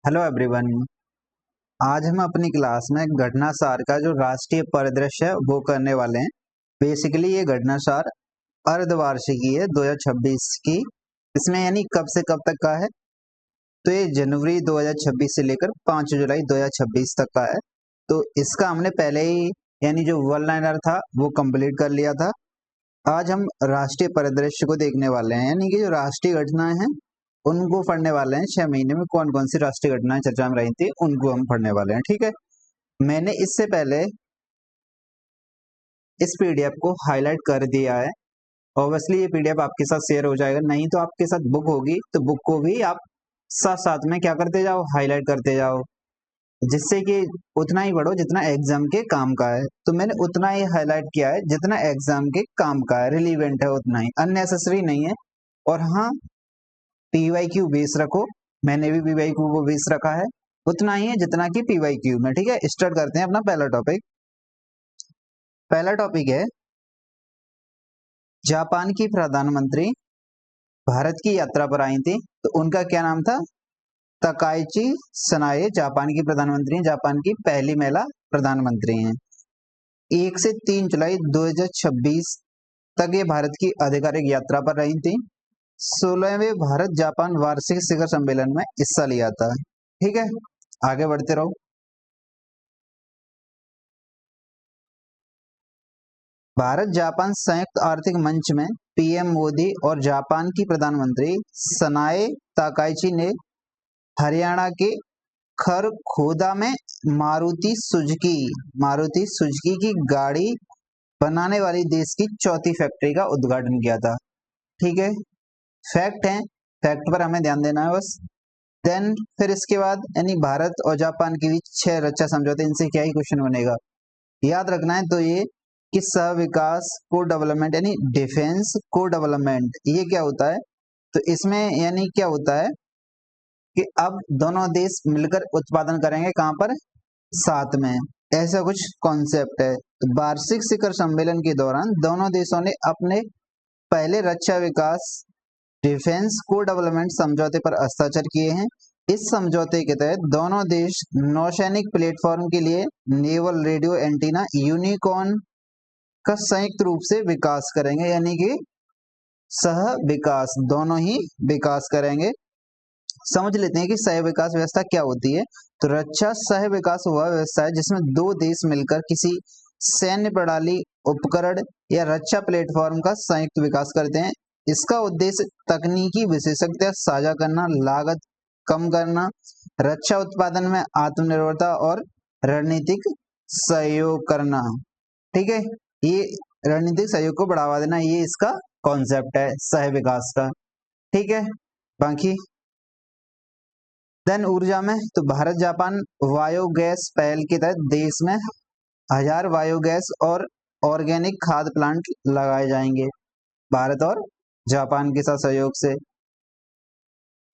Hello everyone. आज हम अपनी क्लास में घटनासार का जो राष्ट्रीय परिदृश्य है वो करने वाले हैं। बेसिकली ये घटनासार अर्धवार्षिकी है 2026 की। इसमें यानी कब से कब तक का है, तो ये जनवरी 2026 से लेकर 5 जुलाई 2026 तक का है। तो इसका हमने पहले ही यानी जो वन लाइनर था वो कंप्लीट कर लिया था। आज हम राष्ट्रीय परिदृश्य को देखने वाले हैं, यानी कि जो राष्ट्रीय घटनाएं हैं उनको पढ़ने वाले हैं। 6 महीने में कौन कौन सी राष्ट्रीय घटनाएं चर्चा में रही थी उनको हम पढ़ने वाले हैं। ठीक है, मैंने इससे पहले इस पीडीएफ को हाईलाइट कर दिया है। ऑब्वियसली ये पीडीएफ आपके साथ शेयर हो जाएगा, नहीं तो आपके साथ बुक होगी तो बुक को भी आप साथ साथ में क्या करते जाओ, हाईलाइट करते जाओ, जिससे कि उतना ही पढ़ो जितना एग्जाम के काम का है। तो मैंने उतना ही हाईलाइट किया है जितना एग्जाम के काम का है, रिलीवेंट है उतना ही, अननेसेसरी नहीं है। और हाँ, पीवाईक्यू बेस रखो, मैंने भी पीवाईक्यू को बेस रखा है, उतना ही है जितना कि पीवाईक्यू में। ठीक है, स्टार्ट करते हैं अपना पहला टॉपिक। पहला टॉपिक है जापान की प्रधानमंत्री भारत की यात्रा पर आई थी, तो उनका क्या नाम था? तकाइची सनाए जापान की प्रधानमंत्री हैं, जापान की पहली महिला प्रधानमंत्री हैं। 1 से 3 जुलाई 2026 तक ये भारत की आधिकारिक यात्रा पर रही थी। 16वें भारत जापान वार्षिक शिखर सम्मेलन में हिस्सा लिया था। ठीक है, आगे बढ़ते रहो। भारत जापान संयुक्त आर्थिक मंच में पीएम मोदी और जापान की प्रधानमंत्री सनाए ताकाइची ने हरियाणा के खरखोदा में मारुति सुजुकी की गाड़ी बनाने वाली देश की चौथी फैक्ट्री का उद्घाटन किया था। ठीक है, फैक्ट है, फैक्ट पर हमें ध्यान देना है बस। देन फिर इसके बाद यानी भारत और जापान के बीच 6 रक्षा समझौते, इनसे क्या ही क्वेश्चन बनेगा, याद रखना है। तो ये कि सह विकास को डेवलपमेंट यानी डिफेंस को डेवलपमेंट, ये क्या होता है? तो इसमें यानी क्या होता है कि अब दोनों देश मिलकर उत्पादन करेंगे, कहां पर? साथ में, ऐसा कुछ कॉन्सेप्ट है। तो वार्षिक शिखर सम्मेलन के दौरान दोनों देशों ने अपने पहले रक्षा विकास डिफेंस को डेवलपमेंट समझौते पर हस्ताक्षर किए हैं। इस समझौते के तहत दोनों देश नौसैनिक प्लेटफॉर्म के लिए नेवल रेडियो एंटीना यूनिकॉर्न का संयुक्त रूप से विकास करेंगे, यानी कि सह विकास, दोनों ही विकास करेंगे। समझ लेते हैं कि सह विकास व्यवस्था क्या होती है। तो रक्षा सह विकास वह व्यवस्था है जिसमें दो देश मिलकर किसी सैन्य प्रणाली, उपकरण या रक्षा प्लेटफॉर्म का संयुक्त विकास करते हैं। इसका उद्देश्य तकनीकी विशेषज्ञता साझा करना, लागत कम करना, रक्षा उत्पादन में आत्मनिर्भरता और रणनीतिक सहयोग करना। ठीक है, ये रणनीतिक सहयोग को बढ़ावा देना, ये इसका कॉन्सेप्ट है सह विकास का। ठीक है, बाकी देन ऊर्जा में, तो भारत जापान बायोगैस पहल के तहत देश में 1000 बायोगैस और ऑर्गेनिक खाद प्लांट लगाए जाएंगे, भारत और जापान के साथ सहयोग से।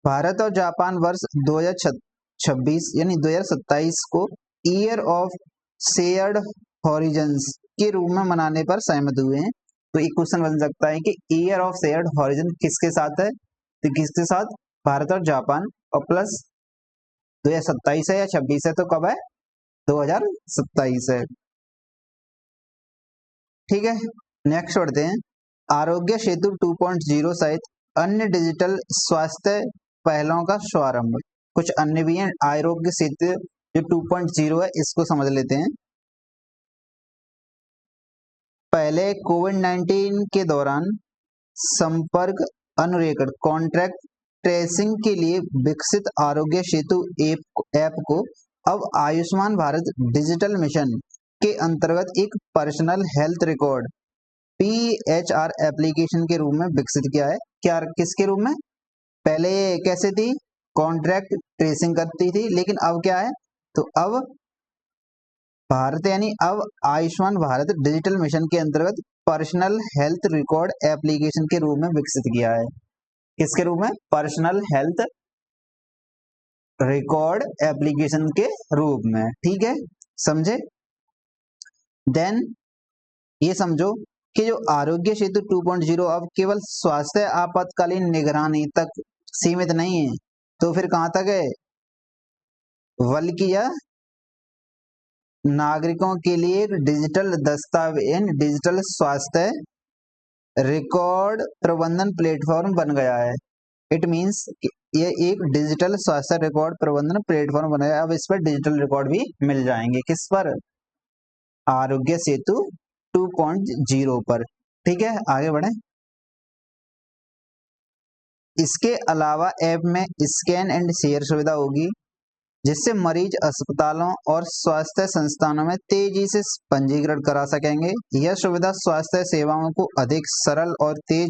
भारत और जापान वर्ष 2026 यानी 2027 को ईयर ऑफ शेयर्ड हॉरिजन्स के रूप में मनाने पर सहमत हुए हैं। तो एक क्वेश्चन बन सकता है कि ईयर ऑफ शेयर्ड हॉरिजन किसके साथ है? तो किसके साथ? भारत और जापान, और प्लस 2027 है या 26 है, तो कब है? 2027 है। ठीक है, नेक्स्ट बढ़ते हैं। आरोग्य सेतु 2.0 सहित अन्य डिजिटल स्वास्थ्य पहलों का शुभारंभ। कुछ अन्य भी हैं, आरोग्य सेतु जो 2.0 है इसको समझ लेते हैं। पहले कोविड-19 के दौरान संपर्क अनुरेखण कॉन्ट्रैक्ट ट्रेसिंग के लिए विकसित आरोग्य सेतु ऐप को अब आयुष्मान भारत डिजिटल मिशन के अंतर्गत एक personal health record PHR application के रूप में विकसित किया है। क्या, किसके रूप में? पहले कैसे थी? कॉन्ट्रैक्ट ट्रेसिंग करती थी, लेकिन अब क्या है? तो अब भारत यानी अब आयुष्मान भारत डिजिटल मिशन के अंतर्गत पर्सनल हेल्थ रिकॉर्ड एप्लीकेशन के रूप में विकसित किया है। किसके रूप में? पर्सनल हेल्थ रिकॉर्ड एप्लीकेशन के रूप में। ठीक है, समझे? देन ये समझो कि जो आरोग्य सेतु 2.0 अब केवल स्वास्थ्य आपातकालीन निगरानी तक सीमित नहीं है, तो फिर कहां तक है? बल्कि यह नागरिकों के लिए एक डिजिटल दस्तावेज, डिजिटल स्वास्थ्य रिकॉर्ड प्रबंधन प्लेटफॉर्म बन गया है। इट मीन्स ये एक डिजिटल स्वास्थ्य रिकॉर्ड प्रबंधन प्लेटफॉर्म बन गया है। अब इस पर डिजिटल रिकॉर्ड भी मिल जाएंगे। किस पर? आरोग्य सेतु 2.0 पर। ठीक है, आगे बढ़े। इसके अलावा ऐप में स्कैन एंड शेयर सुविधा होगी, जिससे मरीज अस्पतालों और स्वास्थ्य संस्थानों में तेजी से पंजीकरण करा सकेंगे। यह सुविधा स्वास्थ्य सेवाओं को अधिक सरल और तेज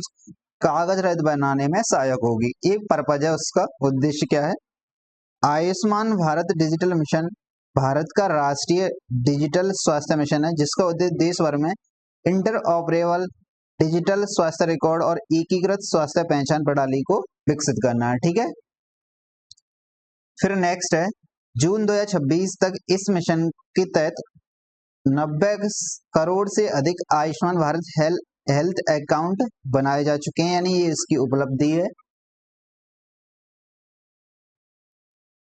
कागज रहित बनाने में सहायक होगी। एक पर्पज है, उसका उद्देश्य क्या है? आयुष्मान भारत डिजिटल मिशन भारत का राष्ट्रीय डिजिटल स्वास्थ्य मिशन है, जिसका उद्देश्य देश भर में इंटर ऑपरेबल डिजिटल स्वास्थ्य रिकॉर्ड और एकीकृत स्वास्थ्य पहचान प्रणाली को विकसित करना है। ठीक है, फिर नेक्स्ट है, जून 2026 तक इस मिशन के तहत 90 करोड़ से अधिक आयुष्मान भारत हेल्थ अकाउंट बनाए जा चुके हैं, यानी ये इसकी उपलब्धि है।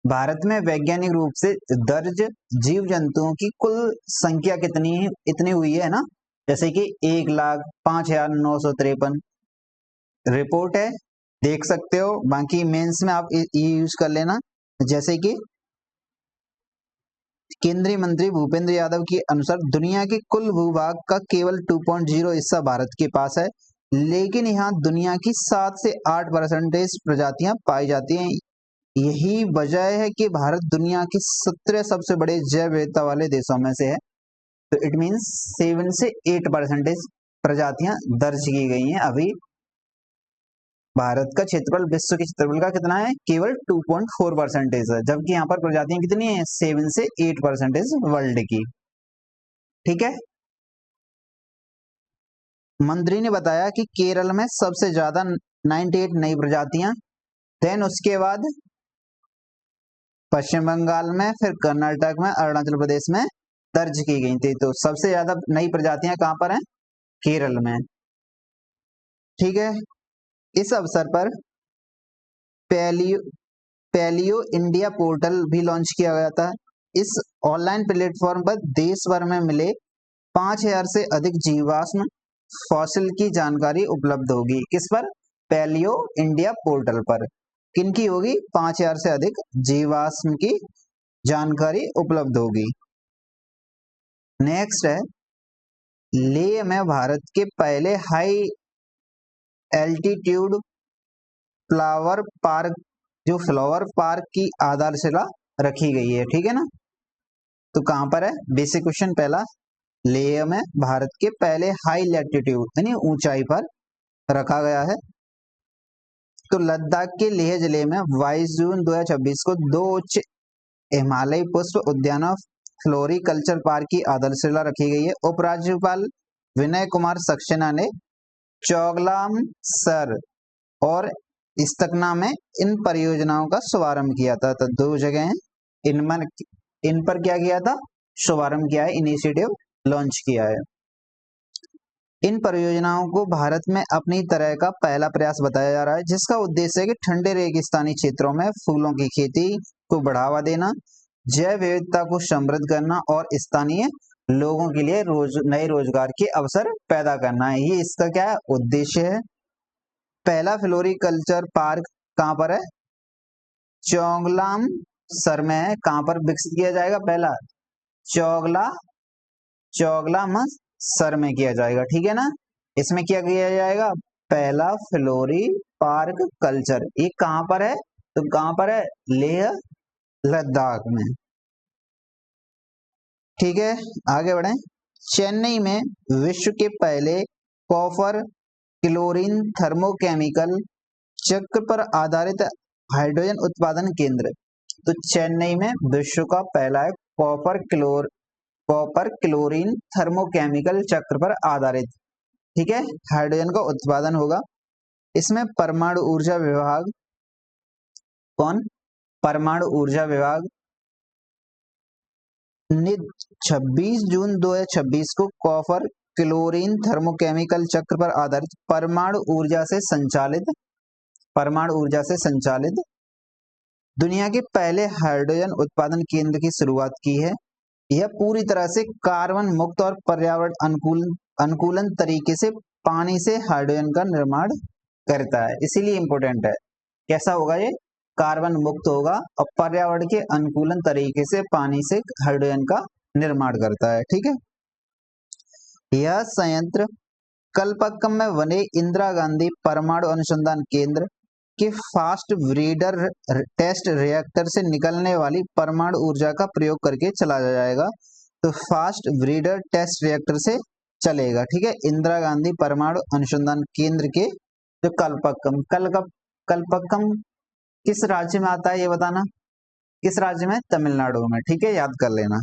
भारत में वैज्ञानिक रूप से दर्ज जीव जंतुओं की कुल संख्या कितनी है? इतनी हुई है ना, जैसे कि 1,05,953 रिपोर्ट है, देख सकते हो। बाकी मेंस में आप ये यूज कर लेना। जैसे कि केंद्रीय मंत्री भूपेंद्र यादव के अनुसार दुनिया के कुल भूभाग का केवल 2.0 हिस्सा भारत के पास है, लेकिन यहाँ दुनिया की 7 से 8% प्रजातियां पाई जाती हैं। यही वजह है कि भारत दुनिया के 17 सबसे बड़े जैव विविधता वाले देशों में से है। तो इट मीन्स 7 से 8% प्रजातियां दर्ज की गई हैं। अभी भारत का क्षेत्रफल विश्व के क्षेत्रफल का कितना है? केवल 2.4% है, जबकि यहाँ पर प्रजातियां कितनी है? 7 से 8% वर्ल्ड की। ठीक है, मंत्री ने बताया कि केरल में सबसे ज्यादा 98 नई प्रजातियां, देन उसके बाद पश्चिम बंगाल में, फिर कर्नाटक में, अरुणाचल प्रदेश में दर्ज की गई थी। तो सबसे ज्यादा नई प्रजातियां कहां पर हैं? केरल में। ठीक है, इस अवसर पर पैलियो इंडिया पोर्टल भी लॉन्च किया गया था। इस ऑनलाइन प्लेटफॉर्म पर देश भर में मिले 5,000 से अधिक जीवाश्म फॉसिल की जानकारी उपलब्ध होगी। किस पर? पैलियो इंडिया पोर्टल पर। किनकी होगी? 5,000 से अधिक जीवाश्म की जानकारी उपलब्ध होगी। नेक्स्ट है, लेह में भारत के पहले हाई एल्टीट्यूड फ्लावर पार्क, जो फ्लावर पार्क की आधारशिला रखी गई है। ठीक है ना, तो कहां पर है? बेसिक क्वेश्चन पहला, लेह में भारत के पहले हाई लैटिट्यूड यानी ऊंचाई पर रखा गया है। तो लद्दाख के लेह जिले में 22 जून 2026 को 2 उच्च हिमालयी पुष्प उद्यानों फ्लोरिकल्चर पार्क की आधारशिला रखी गई है। उपराज्यपाल विनय कुमार सक्सेना ने चौगलाम सर और इस्तकना में इन परियोजनाओं का शुभारंभ किया था। तो 2 जगह हैं, इन पर क्या किया था? शुभारंभ किया है, इनिशिएटिव लॉन्च किया है। इन परियोजनाओं को भारत में अपनी तरह का पहला प्रयास बताया जा रहा है, जिसका उद्देश्य है कि ठंडे रेगिस्तानी क्षेत्रों में फूलों की खेती को बढ़ावा देना, जैव विविधता को समृद्ध करना और स्थानीय लोगों के लिए नए रोजगार के अवसर पैदा करना है। ये इसका क्या है? उद्देश्य है। पहला फ्लोरिकल्चर पार्क कहां पर है? चौगलाम सर में है। कहां पर विकसित किया जाएगा? पहला चौगलाम सर में किया जाएगा। ठीक है ना, इसमें क्या किया जाएगा? पहला फ्लोरी पार्क कल्चर। ये कहां पर है? तो कहां पर है? लेह लद्दाख में। ठीक है, आगे बढ़े। चेन्नई में विश्व के पहले कॉपर क्लोरीन थर्मोकेमिकल चक्र पर आधारित हाइड्रोजन उत्पादन केंद्र। तो चेन्नई में विश्व का पहला है कॉपर क्लोरीन थर्मोकेमिकल चक्र पर आधारित, ठीक है, हाइड्रोजन का उत्पादन होगा। इसमें परमाणु ऊर्जा विभाग, कौन? परमाणु ऊर्जा विभाग ने 26 जून 2026 को कॉपर क्लोरीन थर्मोकेमिकल चक्र पर आधारित परमाणु ऊर्जा से संचालित दुनिया के पहले हाइड्रोजन उत्पादन केंद्र की शुरुआत की है। यह पूरी तरह से कार्बन मुक्त और पर्यावरण अनुकूलन तरीके से पानी से हाइड्रोजन का निर्माण करता है, इसीलिए इंपॉर्टेंट है। कैसा होगा ये? कार्बन मुक्त होगा और पर्यावरण के अनुकूलन तरीके से पानी से हाइड्रोजन का निर्माण करता है। ठीक है, यह संयंत्र कलपक्कम में बने इंदिरा गांधी परमाणु अनुसंधान केंद्र के फास्ट ब्रीडर टेस्ट रिएक्टर से निकलने वाली परमाणु ऊर्जा का प्रयोग करके चलाया जाएगा। तो फास्ट ब्रीडर टेस्ट रिएक्टर से चलेगा। ठीक है, इंदिरा गांधी परमाणु अनुसंधान केंद्र के जो कलपक्कम किस राज्य में आता है ये बताना। किस राज्य में? तमिलनाडु में। ठीक है, याद कर लेना।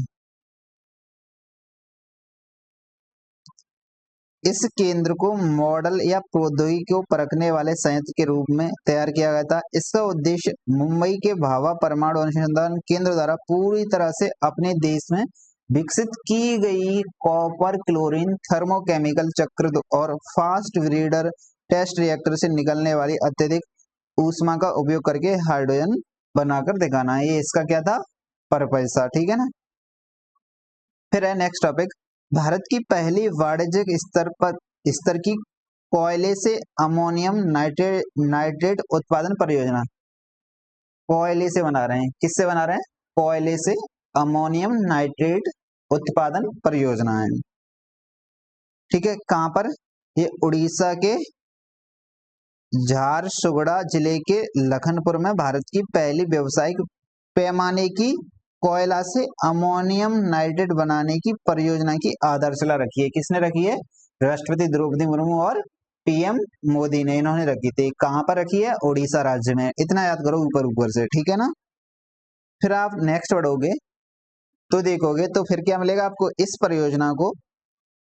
इस केंद्र को मॉडल या प्रौद्योगिकी को परखने वाले संयंत्र के रूप में तैयार किया गया था। इसका उद्देश्य मुंबई के भाभा परमाणु अनुसंधान केंद्र द्वारा पूरी तरह से अपने देश में विकसित की गई कॉपर क्लोरीन थर्मोकेमिकल चक्र और फास्ट ब्रीडर टेस्ट रिएक्टर से निकलने वाली अत्यधिक ऊष्मा का उपयोग करके हाइड्रोजन बनाकर दिखाना है। ये इसका क्या था? पर्पस था। ठीक है ना। फिर है नेक्स्ट टॉपिक, भारत की पहली वाणिज्यिक स्तर की कोयले से अमोनियम नाइट्रेट उत्पादन परियोजना। कोयले से बना रहे हैं। किससे बना रहे हैं? कोयले से अमोनियम नाइट्रेट उत्पादन परियोजना है। ठीक है, कहां पर? ये उड़ीसा के झारसुगुड़ा जिले के लखनपुर में भारत की पहली व्यावसायिक पैमाने की कोयला से अमोनियम नाइट्रेट बनाने की परियोजना की आधारशिला रखी है। किसने रखी है? राष्ट्रपति द्रौपदी मुर्मू और पीएम मोदी ने, इन्होंने रखी थी। कहां पर रखी है? उड़ीसा राज्य में। इतना याद करो ऊपर ऊपर से। ठीक है ना। फिर आप नेक्स्ट पढ़ोगे तो देखोगे तो फिर क्या मिलेगा आपको? इस परियोजना को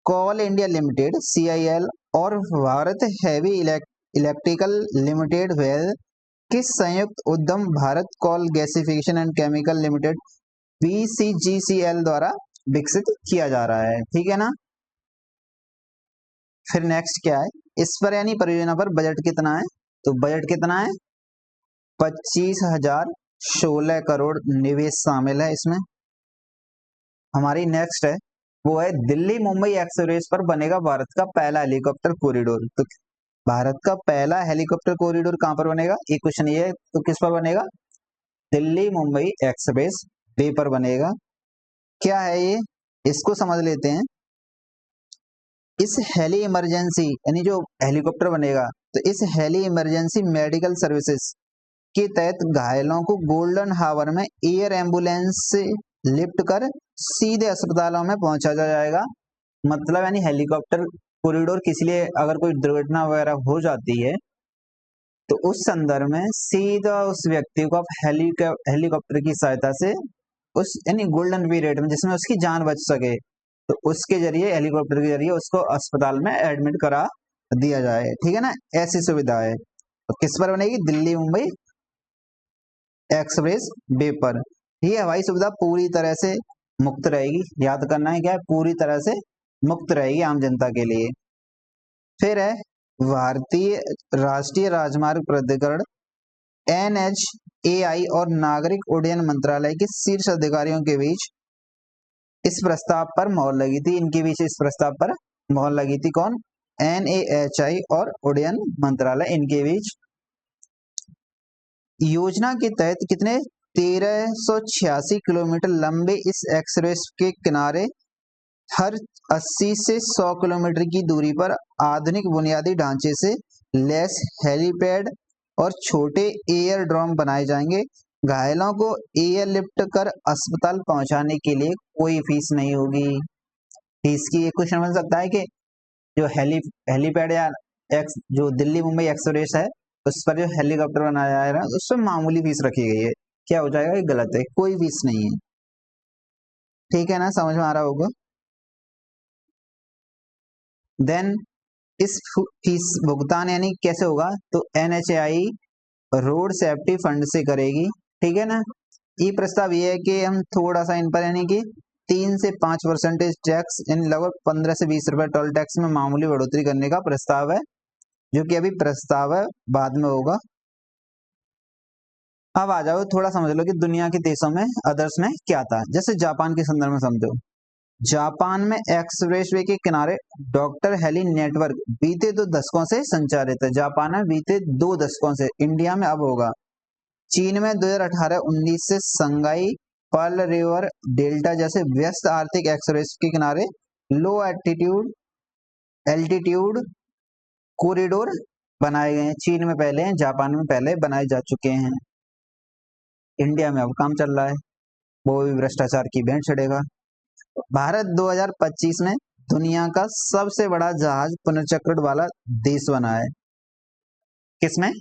कोल इंडिया लिमिटेड CIL और भारत हैवी इलेक्ट्रिकल लिमिटेड वेल के संयुक्त उद्यम Bharat Coal Gasification and Chemical Limited BCGCL द्वारा विकसित किया जा रहा है। ठीक है ना। फिर नेक्स्ट क्या है? इस पर यानी परियोजना पर बजट कितना है? तो बजट कितना है? 25,016 करोड़ निवेश शामिल है इसमें। हमारी नेक्स्ट है वो है दिल्ली मुंबई एक्सप्रेस पर बनेगा भारत का पहला हेलीकॉप्टर कॉरिडोर। तो भारत का पहला हेलीकॉप्टर कॉरिडोर कहां पर बनेगा? ये क्वेश्चन ये है। तो किस पर बनेगा? दिल्ली मुंबई एक्सप्रेस वे पर बनेगा। क्या है ये? इसको समझ लेते हैं। इस हेली इमरजेंसी यानी जो हेलीकॉप्टर बनेगा तो इस हेली इमरजेंसी मेडिकल सर्विसेज के तहत घायलों को गोल्डन हावर में एयर एम्बुलेंस से लिफ्ट कर सीधे अस्पतालों में पहुंचा जाएगा। मतलब यानी हेलीकॉप्टर कॉरिडोर किस लिए? अगर कोई दुर्घटना वगैरह हो जाती है तो उस संदर्भ में सीधा उस व्यक्ति को आप हेलीकॉप्टर की सहायता से उस यानी गोल्डन पीरियड में जिसमें उसकी जान बच सके तो उसके जरिए हेलीकॉप्टर के जरिए उसको अस्पताल में एडमिट करा दिया जाए। ठीक है ना। ऐसी सुविधा है। तो किस पर बनेगी? दिल्ली मुंबई एक्सप्रेस वे पर। ये हवाई सुविधा पूरी तरह से मुक्त रहेगी। याद करना है क्या है? पूरी तरह से मुक्त रहेगी आम जनता के लिए। फिर है भारतीय राष्ट्रीय राजमार्ग प्राधिकरण NHAI और नागरिक उड्डयन मंत्रालय के शीर्ष अधिकारियों के बीच इस प्रस्ताव पर मोहर लगी थी। इनके बीच इस प्रस्ताव पर मोहर लगी थी। कौन? NHAI और उड्डयन मंत्रालय, इनके बीच। योजना के तहत कितने 1386 किलोमीटर लंबे इस एक्सप्रेस के किनारे हर 80 से 100 किलोमीटर की दूरी पर आधुनिक बुनियादी ढांचे से लैस हेलीपैड और छोटे एयरड्रॉम बनाए जाएंगे। घायलों को एयरलिफ्ट कर अस्पताल पहुंचाने के लिए कोई फीस नहीं होगी। फीस की एक क्वेश्चन बन सकता है कि जो हेलीपैड या जो दिल्ली मुंबई एक्सप्रेस है उस पर जो हेलीकॉप्टर बनाया जा रहा है उस पर मामूली फीस रखी गई है। क्या हो जाएगा? ये गलत है, कोई फीस नहीं है। ठीक है ना, समझ में आ रहा होगा। देन इस फीस भुगतान यानी कैसे होगा? तो NHAI रोड सेफ्टी फंड से करेगी। ठीक है ना। ये प्रस्ताव ये है कि हम थोड़ा सा इन पर यानी कि 3 से 5% टैक्स यानी लगभग 15 से 20 रुपए टोल टैक्स में मामूली बढ़ोतरी करने का प्रस्ताव है, जो कि अभी प्रस्ताव है, बाद में होगा। अब आ जाओ थोड़ा समझ लो कि दुनिया के देशों में अदर्स में क्या था। जैसे जापान के संदर्भ में समझो, जापान में एक्सप्रेसवे के किनारे डॉक्टर हेली नेटवर्क बीते 2 दशकों से संचालित है। जापान में बीते 2 दशकों से, इंडिया में अब होगा। चीन में 2018-19 से संगाई पर्ल रिवर डेल्टा जैसे व्यस्त आर्थिक एक्सप्रेस के किनारे लो एल्टीट्यूड कॉरिडोर बनाए गए हैं। चीन में पहले हैं, जापान में पहले बनाए जा चुके हैं। इंडिया में अब काम चल रहा है, वो भी भ्रष्टाचार की भेंट चढ़ेगा। भारत 2025 में दुनिया का सबसे बड़ा जहाज पुनर्चक्रण वाला देश बना है। किसमें?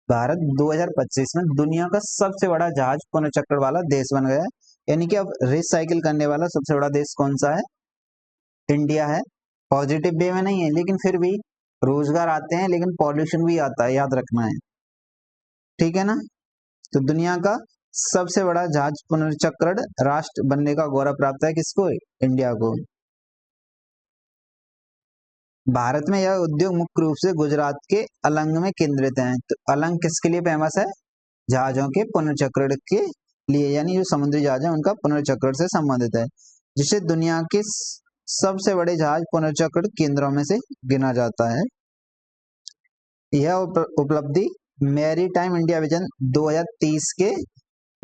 भारत 2025 में दुनिया का सबसे बड़ा जहाज पुनर्चक्रण वाला देश बन गया है। यानी कि अब रिसाइकिल करने वाला सबसे बड़ा देश कौन सा है? इंडिया है। पॉजिटिव वे में नहीं है, लेकिन फिर भी रोजगार आते हैं, लेकिन पॉल्यूशन भी आता है, याद रखना है, ठीक है ना। तो दुनिया का सबसे बड़ा जहाज पुनर्चक्रण राष्ट्र बनने का गौरव प्राप्त है किसको? इंडिया को। भारत में यह उद्योग मुख्य रूप से गुजरात के अलंग में केंद्रित है। तो अलंग किसके लिए फेमस है? जहाजों के पुनर्चक्रण के लिए, यानी जो समुद्री जहाज है उनका पुनर्चक्रण से संबंधित है, जिसे दुनिया के सबसे बड़े जहाज पुनर्चक्रण केंद्रों में से गिना जाता है। यह उपलब्धि मैरी टाइम इंडिया विजन 2030 के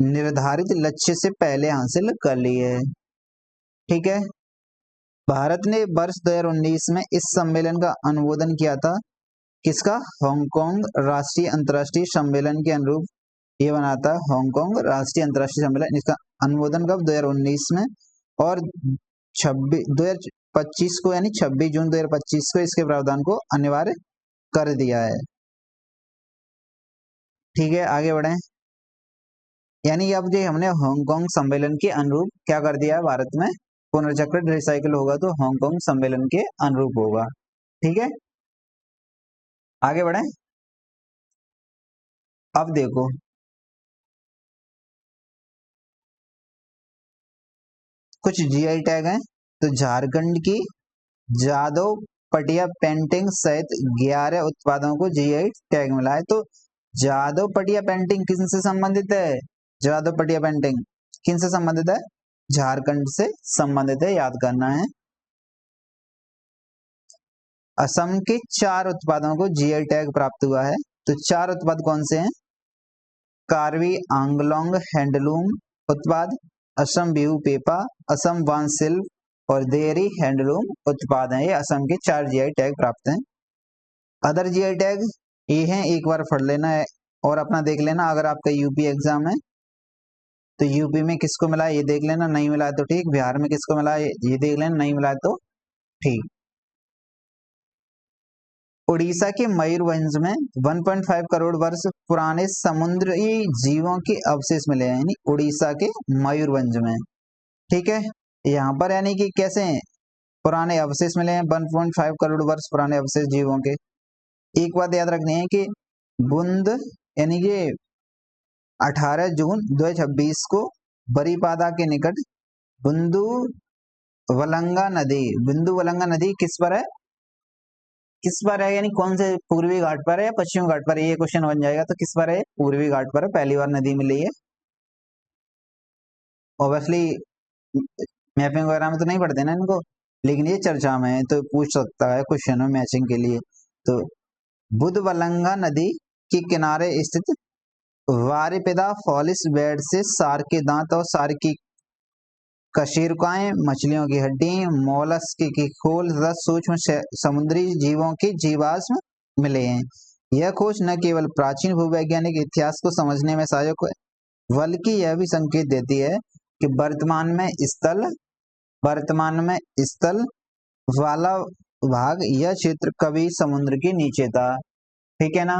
निर्धारित लक्ष्य से पहले हासिल कर ली है, ठीक है। भारत ने वर्ष 2019 में इस सम्मेलन का अनुमोदन किया था। किसका? हांगकांग राष्ट्रीय अंतर्राष्ट्रीय सम्मेलन के अनुरूप ये बनाता है हांगकांग राष्ट्रीय अंतर्राष्ट्रीय सम्मेलन। इसका अनुमोदन कब? 2019 में, और 2025 को, यानी 26 जून 2025 को इसके प्रावधान को अनिवार्य कर दिया है, ठीक है। आगे बढ़े, यानी अब जो हमने हांगकांग सम्मेलन के अनुरूप क्या कर दिया है, भारत में पुनर्चक्रण रिसाइकिल होगा तो हांगकांग सम्मेलन के अनुरूप होगा, ठीक है। आगे बढ़े, अब देखो कुछ जीआई टैग हैं। तो झारखंड की जादव पटिया पेंटिंग सहित 11 उत्पादों को जीआई टैग मिला है। तो जादव पटिया पेंटिंग किनसे संबंधित है? जादव पटिया पेंटिंग किनसे संबंधित है? झारखंड से संबंधित है, याद करना है। असम के 4 उत्पादों को जीआई टैग प्राप्त हुआ है। तो 4 उत्पाद कौन से हैं? कार्बी आंगलोंग हैंडलूम उत्पाद, Assam Bihu Peppa, Assam one silk और देरी हैंडलूम उत्पाद हैं। ये असम के 4 जीआई टैग प्राप्त हैं। अदर जीआई टैग ये हैं, एक बार पढ़ लेना है और अपना देख लेना। अगर आपका यूपी एग्जाम है तो यूपी में किसको मिला है ये देख लेना, नहीं मिला है तो ठीक। बिहार में किसको मिला है ये देख लेना, नहीं मिला है तो ठीक। उड़ीसा के मयूरभंज में 1.5 करोड़ वर्ष पुराने समुद्री जीवों के अवशेष मिले हैं, यानी उड़ीसा के मयूरभंज में, ठीक है। यहाँ पर यानी कि कैसे पुराने अवशेष मिले हैं, 1.5 करोड़ वर्ष पुराने अवशेष जीवों के। एक बात याद रखनी है कि बुंद यानी कि 18 जून 2026 को बरीपादा के निकट बिंदु वलंगा नदी किस पर है? किस पर है, यानी कौन से पूर्वी घाट पर है या पश्चिमी घाट पर है? ये क्वेश्चन बन जाएगा। तो किस पर है? पूर्वी घाट पर है, पहली बार नदी मिली है। ऑब्वियसली मैपिंग वगैरह में तो नहीं पढ़ते ना इनको, लेकिन ये चर्चा में है तो पूछ सकता है क्वेश्चन में मैचिंग के लिए। तो बुधवलंगा नदी के किनारे स्थित वारिपेदा फॉलिस बेड से सार के दांत और सार की कशेरुकाएं, मछलियों की हड्डी, मोलस्क की खोल तथा सूक्ष्म समुद्री जीवों के जीवाश्म मिले हैं। यह खोज न केवल प्राचीन भूवैज्ञानिक इतिहास को समझने में सहायक है, बल्कि यह भी संकेत देती है कि वर्तमान में स्थल वाला भाग यह क्षेत्र कभी समुद्र के नीचे था, ठीक है ना।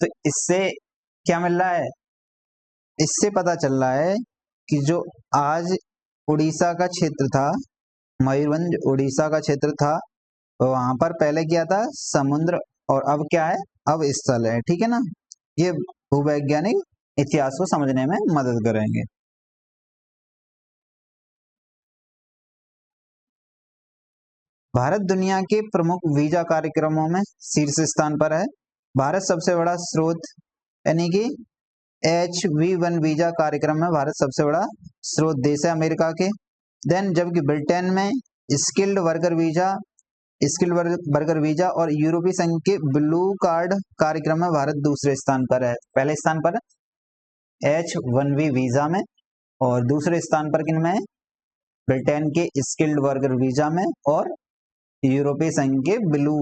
तो इससे क्या मिल रहा है? इससे पता चल रहा है कि जो आज उड़ीसा का क्षेत्र था, मयूरभंज उड़ीसा का क्षेत्र था, वहां पर पहले क्या था? समुद्र, और अब क्या है? अब स्थल है, ठीक है ना। ये भूवैज्ञानिक इतिहास को समझने में मदद करेंगे। भारत दुनिया के प्रमुख वीजा कार्यक्रमों में शीर्ष स्थान पर है। भारत सबसे बड़ा स्रोत यानी कि H-1B वीजा कार्यक्रम में भारत सबसे बड़ा स्रोत देश है अमेरिका के। देन जबकि ब्रिटेन में स्किल्ड वर्कर वीजा और यूरोपीय संघ के ब्लू कार्ड कार्यक्रम में भारत दूसरे स्थान पर है। पहले स्थान पर H-1B वीजा में और दूसरे स्थान पर किन में? ब्रिटेन के स्किल्ड वर्कर वीजा में और यूरोपीय संघ के ब्लू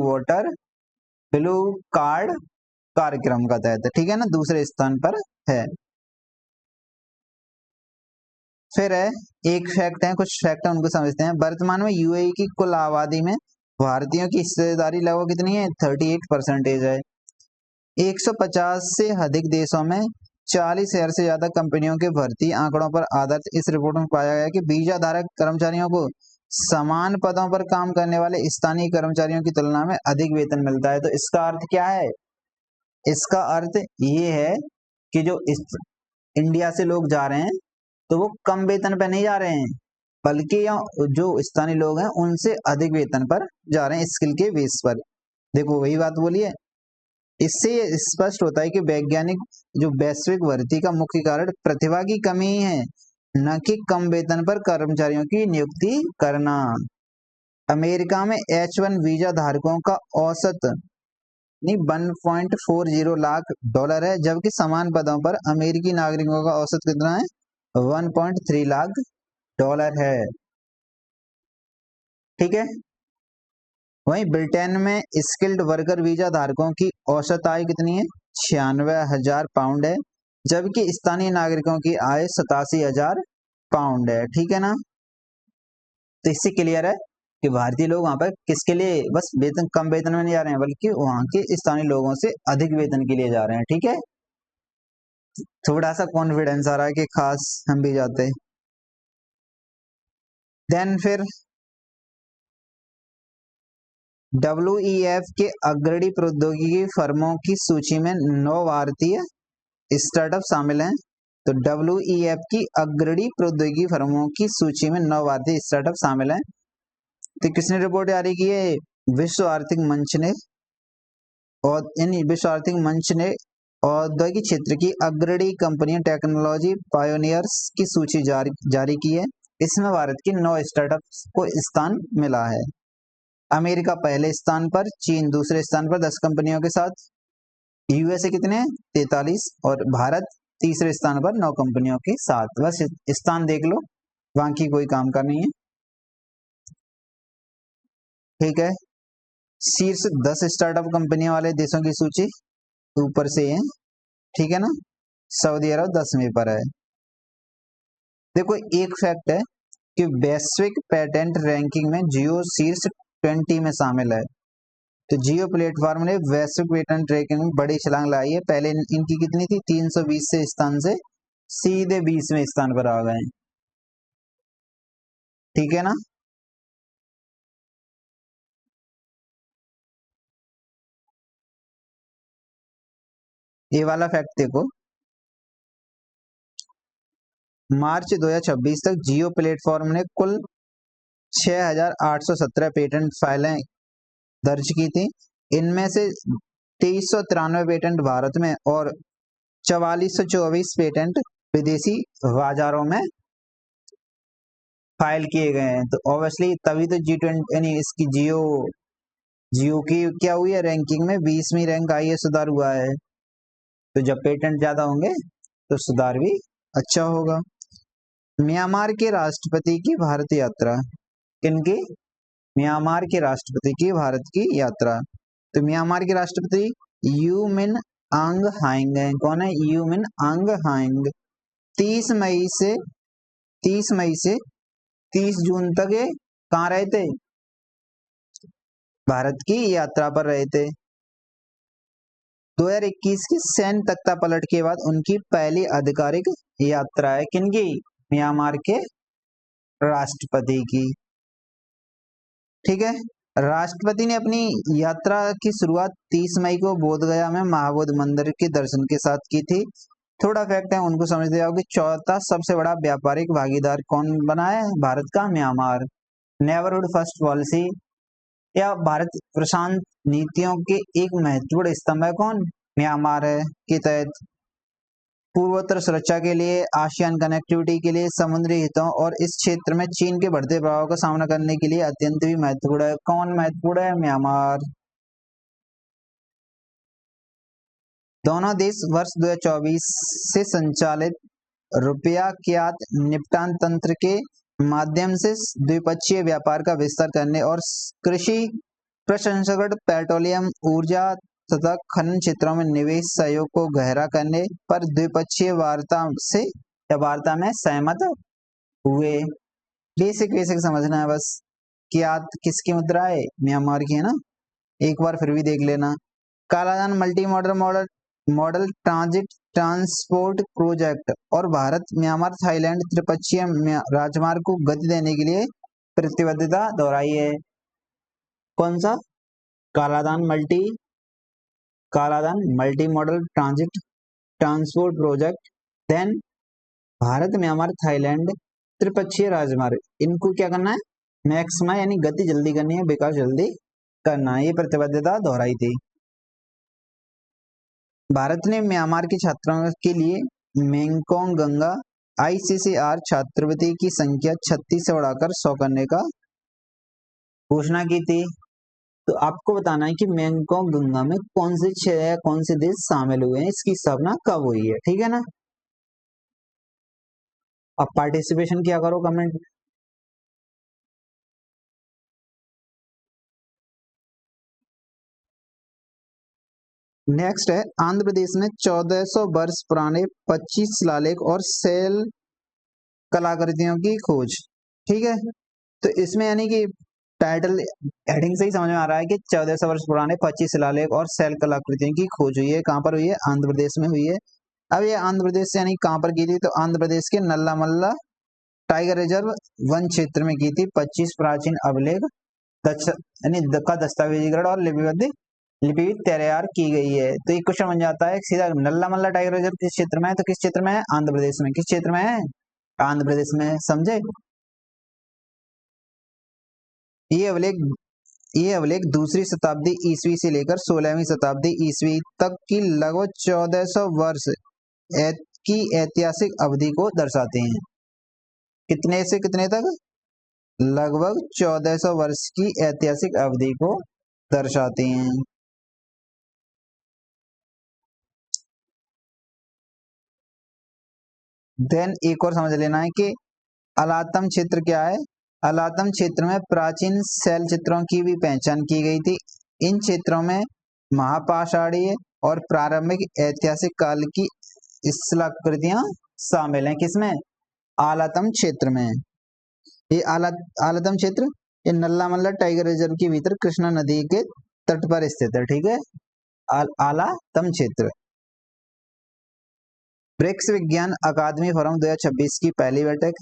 कार्ड कार्यक्रम का तहत, ठीक है ना, दूसरे स्थान पर है। फिर है एक फैक्ट है, कुछ फैक्ट है उनको समझते हैं। वर्तमान में यूएई की कुल आबादी में भारतीयों की हिस्सेदारी लगभग कितनी है? 38% है। 150 से अधिक देशों में 40,000 से ज्यादा कंपनियों के भर्ती आंकड़ों पर आधारित इस रिपोर्ट में पाया गया कि वीजा धारक कर्मचारियों को समान पदों पर काम करने वाले स्थानीय कर्मचारियों की तुलना में अधिक वेतन मिलता है। तो इसका अर्थ क्या है? इसका अर्थ ये है कि जो इंडिया से लोग जा रहे हैं तो वो कम वेतन पर नहीं जा रहे हैं, बल्कि जो स्थानीय लोग हैं उनसे अधिक वेतन पर जा रहे हैं, स्किल के बेस पर। देखो वही बात बोली है। इससे ये स्पष्ट होता है कि वैश्विक भर्ती का मुख्य कारण प्रतिभा की कमी है, न कि कम वेतन पर कर्मचारियों की नियुक्ति करना। अमेरिका में H-1 वीजा धारकों का औसत 1.40 लाख डॉलर है, जबकि समान पदों पर अमेरिकी नागरिकों का औसत कितना है? 1.3 लाख डॉलर है। ठीक है। वहीं ब्रिटेन में स्किल्ड वर्कर वीजा धारकों की औसत आय कितनी है? 96,000 पाउंड है, जबकि स्थानीय नागरिकों की आय 87,000 पाउंड है। ठीक है ना। तो इससे क्लियर है कि भारतीय लोग वहां पर किसके लिए, बस वेतन कम वेतन में नहीं जा रहे हैं, बल्कि वहां के स्थानीय लोगों से अधिक वेतन के लिए जा रहे हैं। ठीक है। थोड़ा सा कॉन्फिडेंस आ रहा है कि खास हम भी जाते। देन फिर WEF के अग्रणी प्रौद्योगिकी फर्मों की सूची में 9 भारतीय स्टार्टअप शामिल हैं। तो WEF की अग्रणी प्रौद्योगिकी फर्मों की सूची में 9 भारतीय स्टार्टअप शामिल हैं। तो किसने रिपोर्ट जारी की है? विश्व आर्थिक मंच ने, और विश्व आर्थिक मंच ने औद्योगिक क्षेत्र की अग्रणी कंपनियां टेक्नोलॉजी पायोनियर्स की सूची जारी की है। इसमें भारत की 9 स्टार्टअप्स को स्थान मिला है। अमेरिका पहले स्थान पर, चीन दूसरे स्थान पर 10 कंपनियों के साथ, यूएसए कितने? 43, और भारत तीसरे स्थान पर 9 कंपनियों के साथ। बस स्थान देख लो, बाकी कोई काम का नहीं है। ठीक है। शीर्ष 10 स्टार्टअप कंपनियों वाले देशों की सूची ऊपर से है। ठीक है ना। सऊदी अरब 10वें पर है। देखो एक फैक्ट है कि वैश्विक पेटेंट रैंकिंग में जियो शीर्ष 20 में शामिल है। तो जियो प्लेटफॉर्म ने वैश्विक पेटेंट रैंकिंग में बड़ी छलांग लाई है। पहले इनकी कितनी थी? 320 से स्थान से सीधे 20वें स्थान पर आ गए। ठीक है ना। ये वाला फैक्ट देखो, मार्च 2026 तक जियो प्लेटफॉर्म ने कुल 6,817 पेटेंट फाइलें दर्ज की थी। इनमें से 2393 पेटेंट भारत में और 4424 पेटेंट विदेशी बाजारों में फाइल किए गए हैं। तो ऑब्वियसली तभी तो G20 यानी इसकी जियो की क्या हुई है रैंकिंग में? 20वीं रैंक आई है, सुधार हुआ है। तो जब पेटेंट ज्यादा होंगे तो सुधार भी अच्छा होगा। म्यांमार के राष्ट्रपति की भारत यात्रा, किनकी? म्यांमार के राष्ट्रपति की भारत की यात्रा। तो म्यांमार के राष्ट्रपति यू मिन आंग हाइंग हैं। कौन है? यू मिन आंग हाइंग। 30 मई से 30 जून तक ये कहाँ रहे थे? भारत की यात्रा पर रहे थे। 2021 की सैन्य तख्ता पलट के बाद उनकी पहली आधिकारिक यात्रा है। किनकी? म्यांमार के राष्ट्रपति की। ठीक है। राष्ट्रपति ने अपनी यात्रा की शुरुआत 30 मई को बोधगया में महाबोधि मंदिर के दर्शन के साथ की थी। थोड़ा फैक्ट है उनको समझते जाओ कि चौथा सबसे बड़ा व्यापारिक भागीदार कौन बना है भारत का? म्यांमार। नेबरहुड फर्स्ट पॉलिसी या भारत प्रशांत नीतियों के एक महत्वपूर्ण स्तंभ है कौन? म्यांमार है के तहत पूर्वोत्तर सुरक्षा के लिए, आसियान कनेक्टिविटी के लिए, समुद्री हितों और इस क्षेत्र में चीन के बढ़ते प्रभाव का सामना करने के लिए अत्यंत भी महत्वपूर्ण है। कौन महत्वपूर्ण है? म्यांमार। दोनों देश वर्ष 2024 से संचालित रुपया क्यात निपटान तंत्र के माध्यम से द्विपक्षीय व्यापार का विस्तार करने और कृषि प्रसंस्करण, पेट्रोलियम, ऊर्जा तथा खनन क्षेत्रों में निवेश सहयोग को गहरा करने पर द्विपक्षीय वार्ता में सहमत हुए। बेसिक बेसिक समझना है बस। क्यात किसकी मुद्रा है? म्यांमार की है ना। एक बार फिर भी देख लेना। कालाधन multi model model transport project और भारत म्यांमार थाईलैंड त्रिपक्षीय राजमार्ग को गति देने के लिए प्रतिबद्धता दोहराई है। कौन सा? Kaladan multi modal transport project, then Bharat Myanmar Thailand त्रिपक्षीय राजमार्ग, इनको क्या करना है? मैक्सिमा यानी गति जल्दी करनी है, विकास जल्दी करना है, ये प्रतिबद्धता दोहराई थी। भारत ने म्यांमार के छात्रों के लिए मेकॉन्ग गंगा ICCR छात्रवृत्ति की संख्या 36 से बढ़ाकर 100 करने का घोषणा की थी। तो आपको बताना है कि मेकॉन्ग गंगा में कौन से 6 या कौन से देश शामिल हुए हैं, इसकी स्थापना कब हुई है, ठीक है ना। अब पार्टिसिपेशन क्या करो कमेंट। नेक्स्ट है, आंध्र प्रदेश में 1400 वर्ष पुराने 25 शिलालेख और शैल कलाकृतियों की खोज, ठीक है। तो इसमें यानी कि टाइटल हेडिंग से ही समझ में आ रहा है कि 1400 वर्ष पुराने 25 शिलालेख और शैल कलाकृतियों की खोज हुई है। कहाँ पर हुई है? आंध्र प्रदेश में हुई है। अब ये आंध्र प्रदेश से यानी कहाँ पर की थी? तो आंध्र प्रदेश के नल्लामल्ला टाइगर रिजर्व वन क्षेत्र में की थी। 25 प्राचीन अभिलेख यानी का दस्तावेजीकरण और लिपि तैयार की गई है। तो ये क्वेश्चन बन जाता है सीधा, नल्लामल्ला टाइगर रिजर्व किस क्षेत्र में है? तो किस क्षेत्र में है? आंध्र प्रदेश में। किस क्षेत्र में है? आंध्र प्रदेश में, समझे। ये अभिलेख दूसरी शताब्दी ईस्वी से लेकर 16वीं शताब्दी ईस्वी तक की लगभग 1400 वर्ष की ऐतिहासिक अवधि को दर्शाते हैं। कितने से कितने तक? लगभग 1400 वर्ष की ऐतिहासिक अवधि को दर्शाते हैं। देन एक और समझ लेना है कि अलातम क्षेत्र क्या है। अलातम क्षेत्र में प्राचीन शैल चित्रों की भी पहचान की गई थी। इन क्षेत्रों में महापाषाणीय और प्रारंभिक ऐतिहासिक काल की शिलाकृतियां शामिल हैं। किसमें? आलातम क्षेत्र में। ये आलातम क्षेत्र ये नल्लामल्ला टाइगर रिजर्व के भीतर कृष्णा नदी के तट पर स्थित है, ठीक है। आलातम क्षेत्र। ब्रिक्स विज्ञान अकादमी फोरम 2026 की पहली बैठक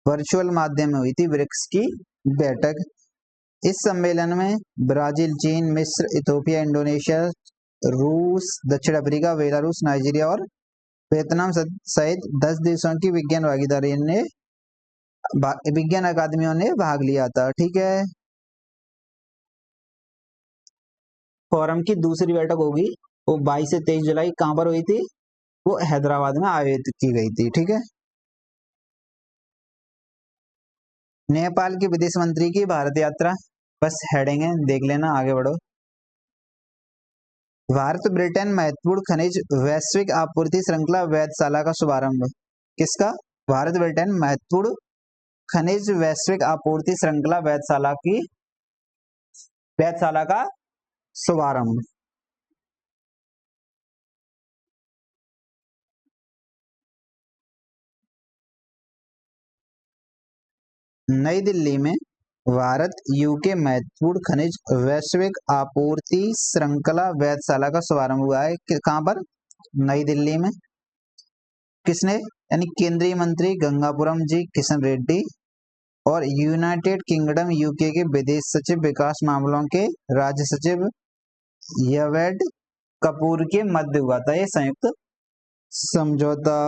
वर्चुअल माध्यम में हुई थी। ब्रिक्स की बैठक, इस सम्मेलन में ब्राजील, चीन, मिस्र, इथोपिया, इंडोनेशिया, रूस, दक्षिण अफ्रीका, बेलारूस, नाइजीरिया और वियतनाम सहित 10 देशों की विज्ञान अकादमियों ने भाग लिया था, ठीक है। फोरम की दूसरी बैठक होगी वो 22 से 23 जुलाई कहां पर हुई थी? वो हैदराबाद में आयोजित की गई थी, ठीक है। नेपाल के विदेश मंत्री की भारत यात्रा, बस हेडिंग है, देख लेना, आगे बढ़ो। भारत ब्रिटेन महत्वपूर्ण खनिज वैश्विक आपूर्ति श्रृंखला वेधशाला का शुभारंभ। किसका? भारत ब्रिटेन महत्वपूर्ण खनिज वैश्विक आपूर्ति श्रृंखला वेधशाला का शुभारंभ। नई दिल्ली में भारत यूके महत्वपूर्ण खनिज वैश्विक आपूर्ति श्रृंखला वेधशाला का शुभारंभ हुआ है। कहां पर? नई दिल्ली में। किसने? यानी केंद्रीय मंत्री गंगापुरम जी किशन रेड्डी और यूनाइटेड किंगडम यूके के विदेश सचिव विकास मामलों के राज्य सचिव यवेड कपूर के मध्य हुआ था। ये संयुक्त समझौता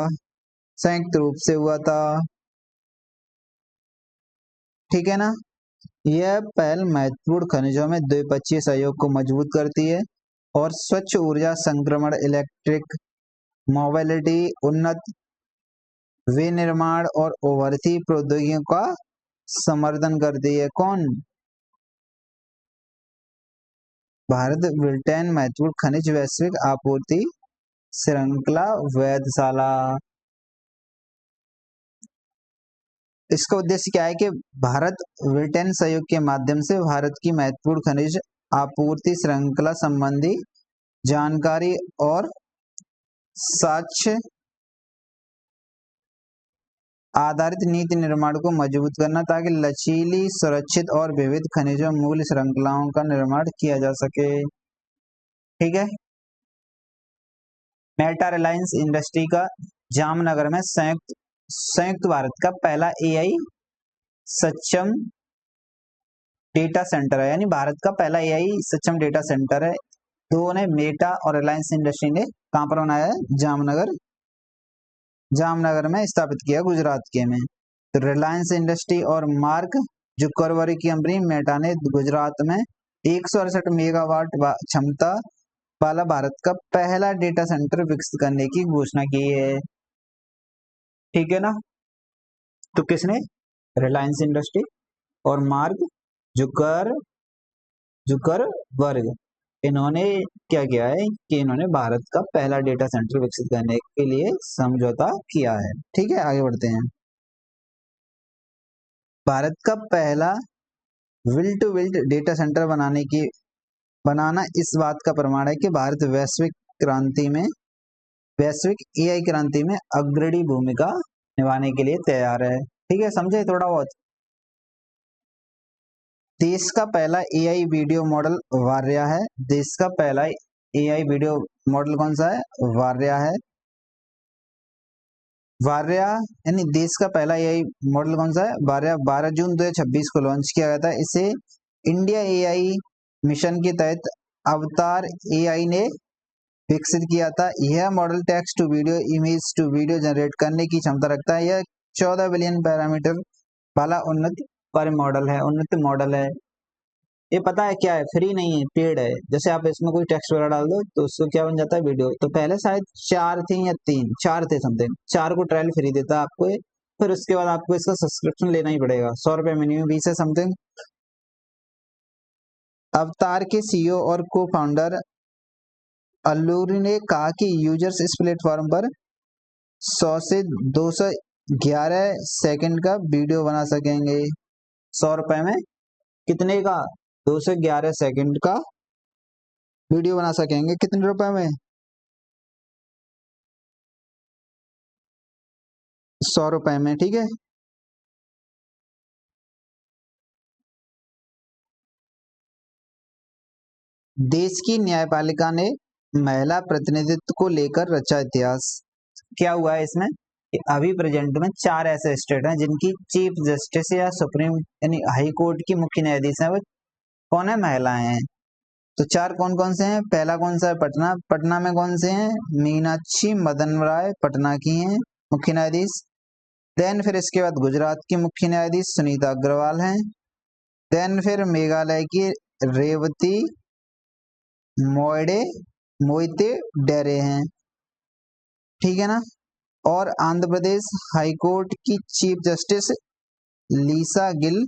संयुक्त रूप से हुआ था, ठीक है ना। यह पहल महत्वपूर्ण खनिजों में द्विपक्षीय सहयोग को मजबूत करती है और स्वच्छ ऊर्जा संक्रमण, इलेक्ट्रिक मोबिलिटी, उन्नत विनिर्माण और उभरती प्रौद्योगिकियों का समर्थन करती है। कौन? भारत ब्रिटेन महत्वपूर्ण खनिज वैश्विक आपूर्ति श्रृंखला वेधशाला। इसका उद्देश्य क्या है कि भारत ब्रिटेन सहयोग के माध्यम से भारत की महत्वपूर्ण खनिज आपूर्ति श्रृंखला संबंधी जानकारी और साक्ष्य आधारित नीति निर्माण को मजबूत करना, ताकि लचीली, सुरक्षित और विविध खनिजों मूल्य श्रृंखलाओं का निर्माण किया जा सके। ठीक है। मेटा रिलायंस इंडस्ट्री का जामनगर में संयुक्त भारत का पहला एआई सक्षम डेटा सेंटर है, यानी भारत का पहला एआई सक्षम डेटा सेंटर है। दो ने, मेटा और रिलायंस इंडस्ट्री ने कहां पर बनाया है? जामनगर में स्थापित किया, गुजरात के में। तो रिलायंस इंडस्ट्री और मार्क जुकरबर्ग की कंपनी मेटा ने गुजरात में 168 मेगावाट क्षमता वाला भारत का पहला डेटा सेंटर विकसित करने की घोषणा की है। ठीक है ना। तो किसने? रिलायंस इंडस्ट्री और मार्क जुकरबर्ग, इन्होंने क्या किया है कि इन्होंने भारत का पहला डेटा सेंटर विकसित करने के लिए समझौता किया है। ठीक है, आगे बढ़ते हैं। भारत का पहला विल्ड टू विल्ड डेटा सेंटर बनाना इस बात का प्रमाण है कि भारत वैश्विक एआई क्रांति में अग्रणी भूमिका निभाने के लिए तैयार है। ठीक है, समझे थोड़ा बहुत। देश का पहला एआई वीडियो मॉडल वार्या है। देश का पहला एआई वीडियो मॉडल कौन सा है? वार्या है। वार्या यानी देश का पहला एआई मॉडल कौन सा है? वार्या 12 जून 2026 को लॉन्च किया गया था। इसे इंडिया एआई मिशन के तहत अवतार एआई ने विकसित किया था। यह model text to video, image to video generate करने की क्षमता रखता है। यह 14 बिलियन पैरामीटर वाला उन्नत मॉडल है। ये पता है क्या है? फ्री नहीं है, पेड है। जैसे आप इसमें कोई टेक्स्ट वगैरह डाल दो तो उसको क्या बन जाता है? वीडियो। तो पहले शायद 4 थे या 3, 4 थे समथिंग। 4 को ट्रायल फ्री देता है आपको, फिर उसके बाद आपको इसका सब्सक्रिप्शन लेना ही पड़ेगा। 100 रुपये मिनिमम 20 है समथिंग। अवतार के सीईओ और को फाउंडर अल्लूरी ने कहा कि यूजर्स इस प्लेटफॉर्म पर 100 से 211 सेकंड का वीडियो बना सकेंगे। 100 रुपए में कितने का? 211 सेकंड का वीडियो बना सकेंगे। कितने रुपए में? 100 रुपए में। ठीक है। देश की न्यायपालिका ने महिला प्रतिनिधित्व को लेकर रचा इतिहास। क्या हुआ है इसमें कि अभी प्रेजेंट में 4 ऐसे स्टेट हैं जिनकी चीफ जस्टिस या सुप्रीम यानी हाई कोर्ट की मुख्य न्यायाधीश है, वो कौन है? महिलाएं हैं। तो 4 कौन कौन से हैं? पहला कौन सा है? पटना। पटना में कौन से हैं? मीनाक्षी मदन राय पटना की हैं मुख्य न्यायाधीश। देन फिर इसके बाद गुजरात की मुख्य न्यायाधीश सुनीता अग्रवाल हैं। देन फिर मेघालय की रेवती मोइते डेरे हैं। ठीक है ना। और आंध्र प्रदेश हाई कोर्ट की चीफ जस्टिस लीसा गिल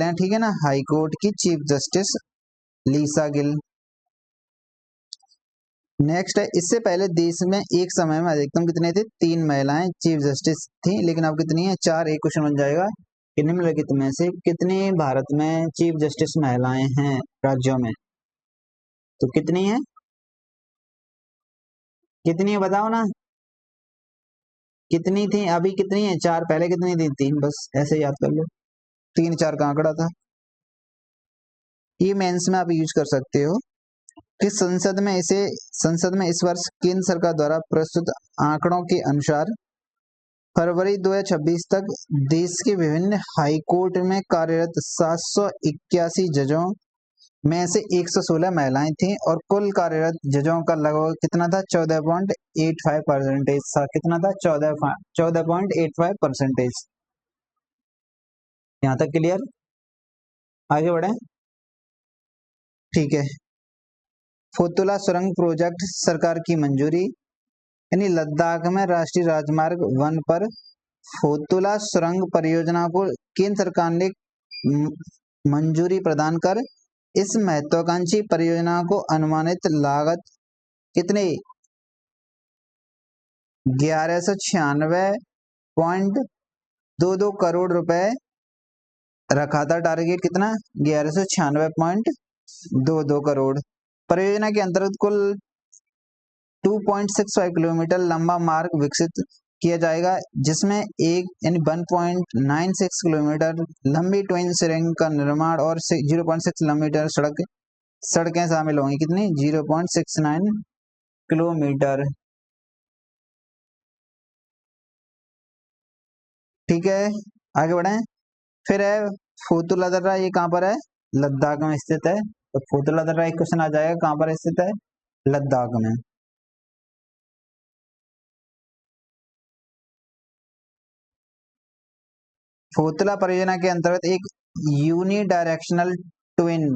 हैं। ठीक है ना। हाई कोर्ट की चीफ जस्टिस लीसा गिल। नेक्स्ट है, इससे पहले देश में एक समय में अधिकतम कितने थे? 3 महिलाएं चीफ जस्टिस थी, लेकिन अब कितनी है? 4। एक क्वेश्चन बन जाएगा कि निम्नलिखित में से कितनी भारत में चीफ जस्टिस महिलाएं हैं राज्यों में? तो कितनी है? कितनी है बताओ ना। कितनी थी? अभी कितनी है? 4। पहले कितनी थी? 3। बस ऐसे याद कर लो। 3 4 का आंकड़ा था। ये मेंस में आप यूज कर सकते हो कि संसद में इस वर्ष केंद्र सरकार द्वारा प्रस्तुत आंकड़ों के अनुसार फरवरी 2026 तक देश के विभिन्न हाई कोर्ट में कार्यरत 781 जजों में से 116 महिलाएं थीं और कुल कार्यरत जजों का लगभग कितना था? 14.85% था। कितना था? 14.85%। यहाँ तक क्लियर? आगे बढ़े। ठीक है। फोतुला सुरंग प्रोजेक्ट सरकार की मंजूरी, यानी लद्दाख में राष्ट्रीय राजमार्ग 1 पर फोतुला सुरंग परियोजना को केंद्र सरकार ने मंजूरी प्रदान कर इस महत्वाकांक्षी परियोजना को अनुमानित लागत कितने 1196.22 करोड़ रुपए रखा था। टारगेट कितना 1196.22 करोड़। परियोजना के अंतर्गत कुल 2.65 किलोमीटर लंबा मार्ग विकसित किया जाएगा, जिसमें एक यानी 1.96 किलोमीटर लंबी ट्विन सुरंग का निर्माण और 0.6 किलोमीटर सड़कें शामिल होंगी। कितनी 0.69 किलोमीटर। ठीक है, आगे बढ़े। फिर है फोतुला दर्रा, ये कहाँ पर है लद्दाख में स्थित है। तो फोतुला दर्रा एक क्वेश्चन आ जाएगा, कहाँ पर स्थित है लद्दाख में। फोतुला परियोजना के अंतर्गत एक यूनि डायरेक्शनल ट्विन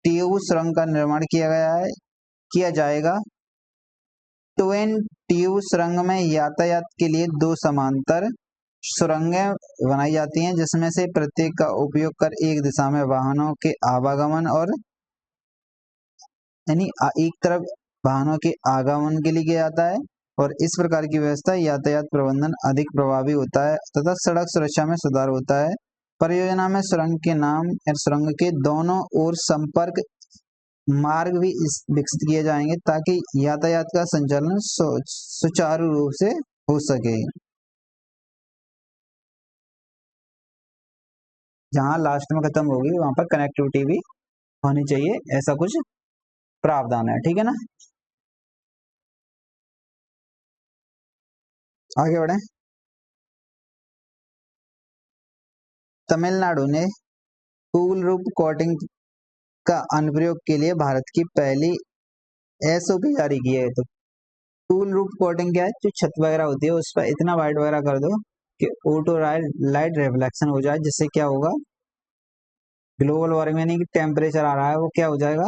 ट्यूब सुरंग का निर्माण किया जाएगा। ट्विन ट्यूब सुरंग में यातायात के लिए 2 समांतर सुरंगें बनाई जाती हैं, जिसमें से प्रत्येक का उपयोग कर एक दिशा में वाहनों के आवागमन और यानी एक तरफ वाहनों के आगमन के लिए किया जाता है, और इस प्रकार की व्यवस्था यातायात प्रबंधन अधिक प्रभावी होता है तथा सड़क सुरक्षा में सुधार होता है। परियोजना में सुरंग के नाम और सुरंग के दोनों ओर संपर्क मार्ग भी विकसित किए जाएंगे ताकि यातायात का संचालन सुचारू रूप से हो सके। जहां लास्ट में खत्म होगी वहां पर कनेक्टिविटी भी होनी चाहिए, ऐसा कुछ प्रावधान है। ठीक है ना, आगे बढ़े। तमिलनाडु ने टूल रूप कोटिंग का अनुप्रयोग के लिए भारत की पहली एसओपी जारी की है। तो टूल रूप कोटिंग क्या है, जो छत वगैरह होती है उस पर इतना वाइट वगैरह कर दो कि ऑटो लाइट रिफ्लेक्शन हो जाए, जिससे क्या होगा ग्लोबल वार्मिंग यानी कि टेम्परेचर आ रहा है वो क्या हो जाएगा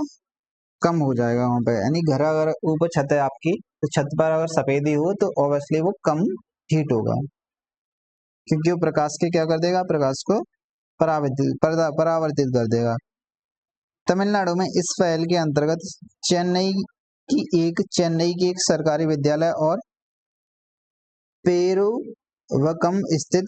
कम हो जाएगा वहां पे। यानी घर अगर ऊपर छत है आपकी, तो छत पर अगर सफेदी हो तो ऑब्वियसली वो कम हीट होगा, क्योंकि वो प्रकाश के क्या कर देगा, प्रकाश को परावर्तित कर देगा। तमिलनाडु में इस पहल के अंतर्गत चेन्नई की एक सरकारी विद्यालय और पेरुवकम स्थित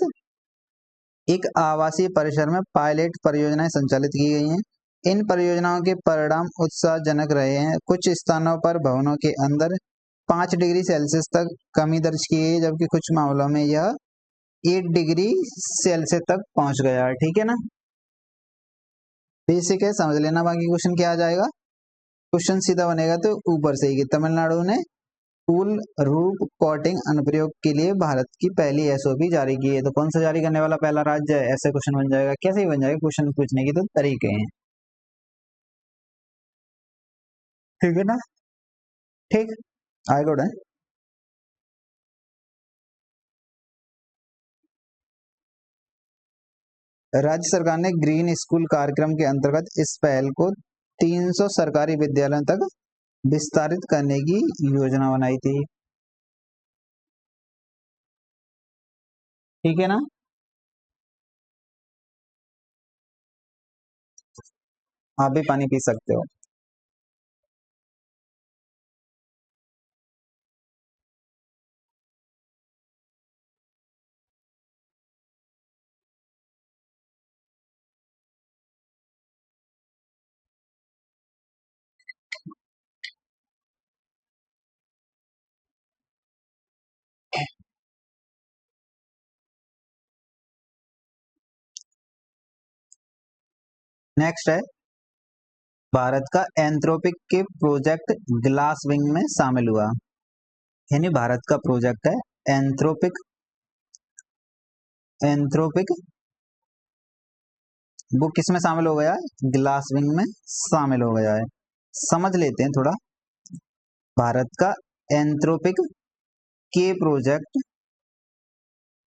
एक आवासीय परिसर में पायलट परियोजनाएं संचालित की गई हैं। इन परियोजनाओं के परिणाम उत्साहजनक रहे हैं। कुछ स्थानों पर भवनों के अंदर 5 डिग्री सेल्सियस तक कमी दर्ज की गई, जबकि कुछ मामलों में यह 8 डिग्री सेल्सियस तक पहुंच गया है। ठीक है ना, बेसिक है, समझ लेना। बाकी क्वेश्चन क्या आ जाएगा, क्वेश्चन सीधा बनेगा तो ऊपर से ही तमिलनाडु ने टूल रूप कोटिंग अनुप्रयोग के लिए भारत की पहली एसओपी जारी की है। तो कौन सा जारी करने वाला पहला राज्य है, ऐसे क्वेश्चन बन जाएगा। कैसे ही बन जाएगा, क्वेश्चन पूछने के तो तरीके हैं। ठीक है ना, ठीक, आगे बढ़े। राज्य सरकार ने ग्रीन स्कूल कार्यक्रम के अंतर्गत इस पहल को 300 सरकारी विद्यालयों तक विस्तारित करने की योजना बनाई थी। ठीक है ना, आप भी पानी पी सकते हो। नेक्स्ट है, भारत का एंथ्रोपिक के प्रोजेक्ट ग्लास विंग में शामिल हुआ। यानी भारत का प्रोजेक्ट है एंथ्रोपिक वो किस में शामिल हो गया है, ग्लास विंग में शामिल हो गया है। समझ लेते हैं थोड़ा। भारत का एंथ्रोपिक के प्रोजेक्ट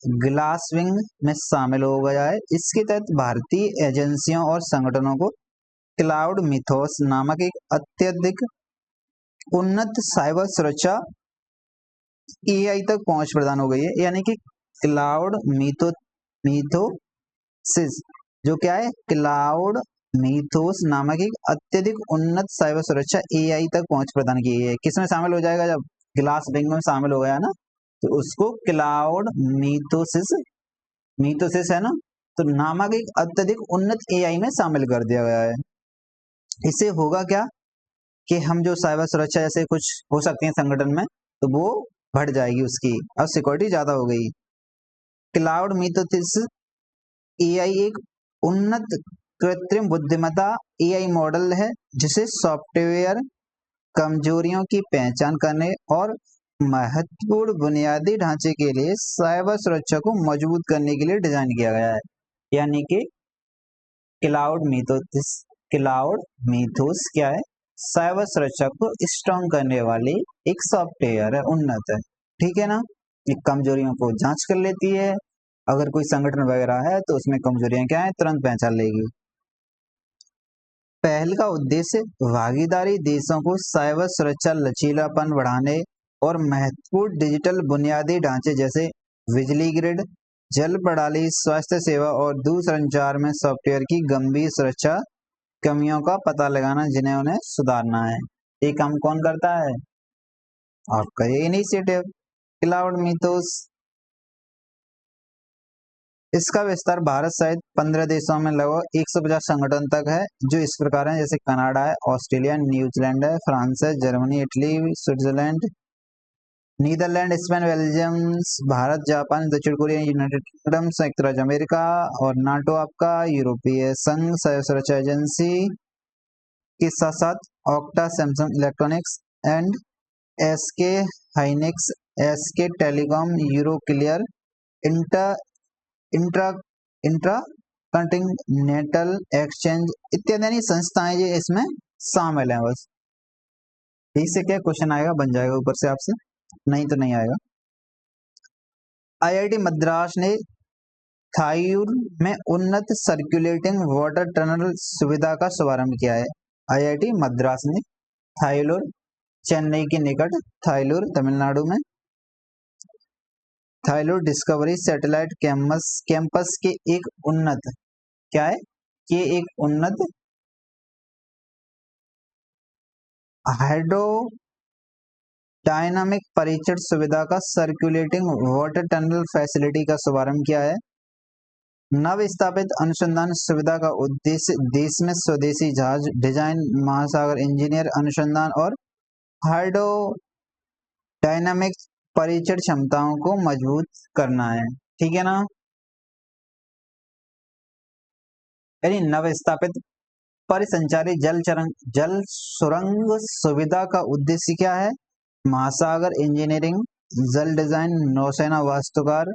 ग्लास विंग में शामिल हो गया है। इसके तहत भारतीय एजेंसियों और संगठनों को क्लाउड मिथोस नामक एक अत्यधिक उन्नत साइबर सुरक्षा एआई तक पहुंच प्रदान हो गई है, यानी कि क्लाउड मीथोसिस, जो क्या है, क्लाउड मीथोस नामक एक अत्यधिक उन्नत साइबर सुरक्षा एआई तक पहुंच प्रदान की है। किसमें शामिल हो जाएगा, जब ग्लास बिंग में शामिल हो गया ना, तो उसको क्लाउड मीथोसिस मीथोसिस है ना, तो नामक एक अत्यधिक उन्नत एआई में शामिल कर दिया गया है। इससे होगा क्या कि हम जो साइबर सुरक्षा जैसे कुछ हो सकते हैं संगठन में, तो वो बढ़ जाएगी उसकी, और सिक्योरिटी ज्यादा हो गई। क्लाउड मीथोसिस एआई एक उन्नत कृत्रिम बुद्धिमत्ता एआई मॉडल है, जिसे सॉफ्टवेयर कमजोरियों की पहचान करने और महत्वपूर्ण बुनियादी ढांचे के लिए साइबर सुरक्षा को मजबूत करने के लिए डिजाइन किया गया है। यानी कि क्लाउड मीथोस क्या है, साइबर सुरक्षा को स्ट्रॉन्ग करने वाली एक सॉफ्टवेयर है, उन्नत है, ठीक है ना। ये कमजोरियों को जांच कर लेती है, अगर कोई संगठन वगैरह है तो उसमें कमजोरियां क्या है तुरंत पहचान लेगी। पहल का उद्देश्य भागीदारी देशों को साइबर सुरक्षा लचीलापन बढ़ाने और महत्वपूर्ण डिजिटल बुनियादी ढांचे जैसे बिजली ग्रिड, जल प्रणाली, स्वास्थ्य सेवा और दूरसंचार में सॉफ्टवेयर की गंभीर सुरक्षा कमियों का पता लगाना, जिन्हें उन्हें सुधारना है। ये काम कौन करता है, आपका ये इनिशिएटिव क्लाउड मीथोस। इसका विस्तार भारत सहित 15 देशों में लगभग 150 संगठन तक है, जो इस प्रकार हैं, जैसे कनाडा है, ऑस्ट्रेलिया, न्यूजीलैंड है, फ्रांस है, Germany, Italy, Switzerland, Netherland, Spain, Belgium, Bharat, Japan, दक्षिण कोरिया, यूनाइटेड किंगडम, संयुक्त राज्य अमेरिका और नाटो, आपका यूरोपीय संघ, साइबर सुरक्षा एजेंसी के साथ साथ Okta, Samsung electronics and SK Hynix, SK telecom, Euroclear, inter intra intra continental exchange इत्यादि संस्थाएं ये इसमें शामिल हैं। बस इससे क्या क्वेश्चन आएगा, बन जाएगा ऊपर से आपसे, नहीं तो नहीं आएगा। आईआईटी मद्रास ने थायूर में उन्नत सर्कुलेटिंग वाटर टनल सुविधा का शुभारंभ किया है। आईआईटी मद्रास ने थायूर, चेन्नई के निकट थायूर, तमिलनाडु में थाईलैंड डिस्कवरी सैटेलाइट कैंपस के एक उन्नत, क्या है कि एक उन्नत हाइड्रो डायनामिक परीक्षण सुविधा का सर्कुलेटिंग वाटर टनल फैसिलिटी का शुभारंभ किया है। नव स्थापित अनुसंधान सुविधा का उद्देश्य देश में स्वदेशी जहाज डिजाइन, महासागर इंजीनियर अनुसंधान और हाइड्रो डायनामिक परीक्षण क्षमताओं को मजबूत करना है, ठीक है ना। यानी नव स्थापित परिसंचारी जल सुरंग सुविधा का उद्देश्य क्या है, महासागर इंजीनियरिंग, जल डिजाइन, नौसेना वास्तुकार,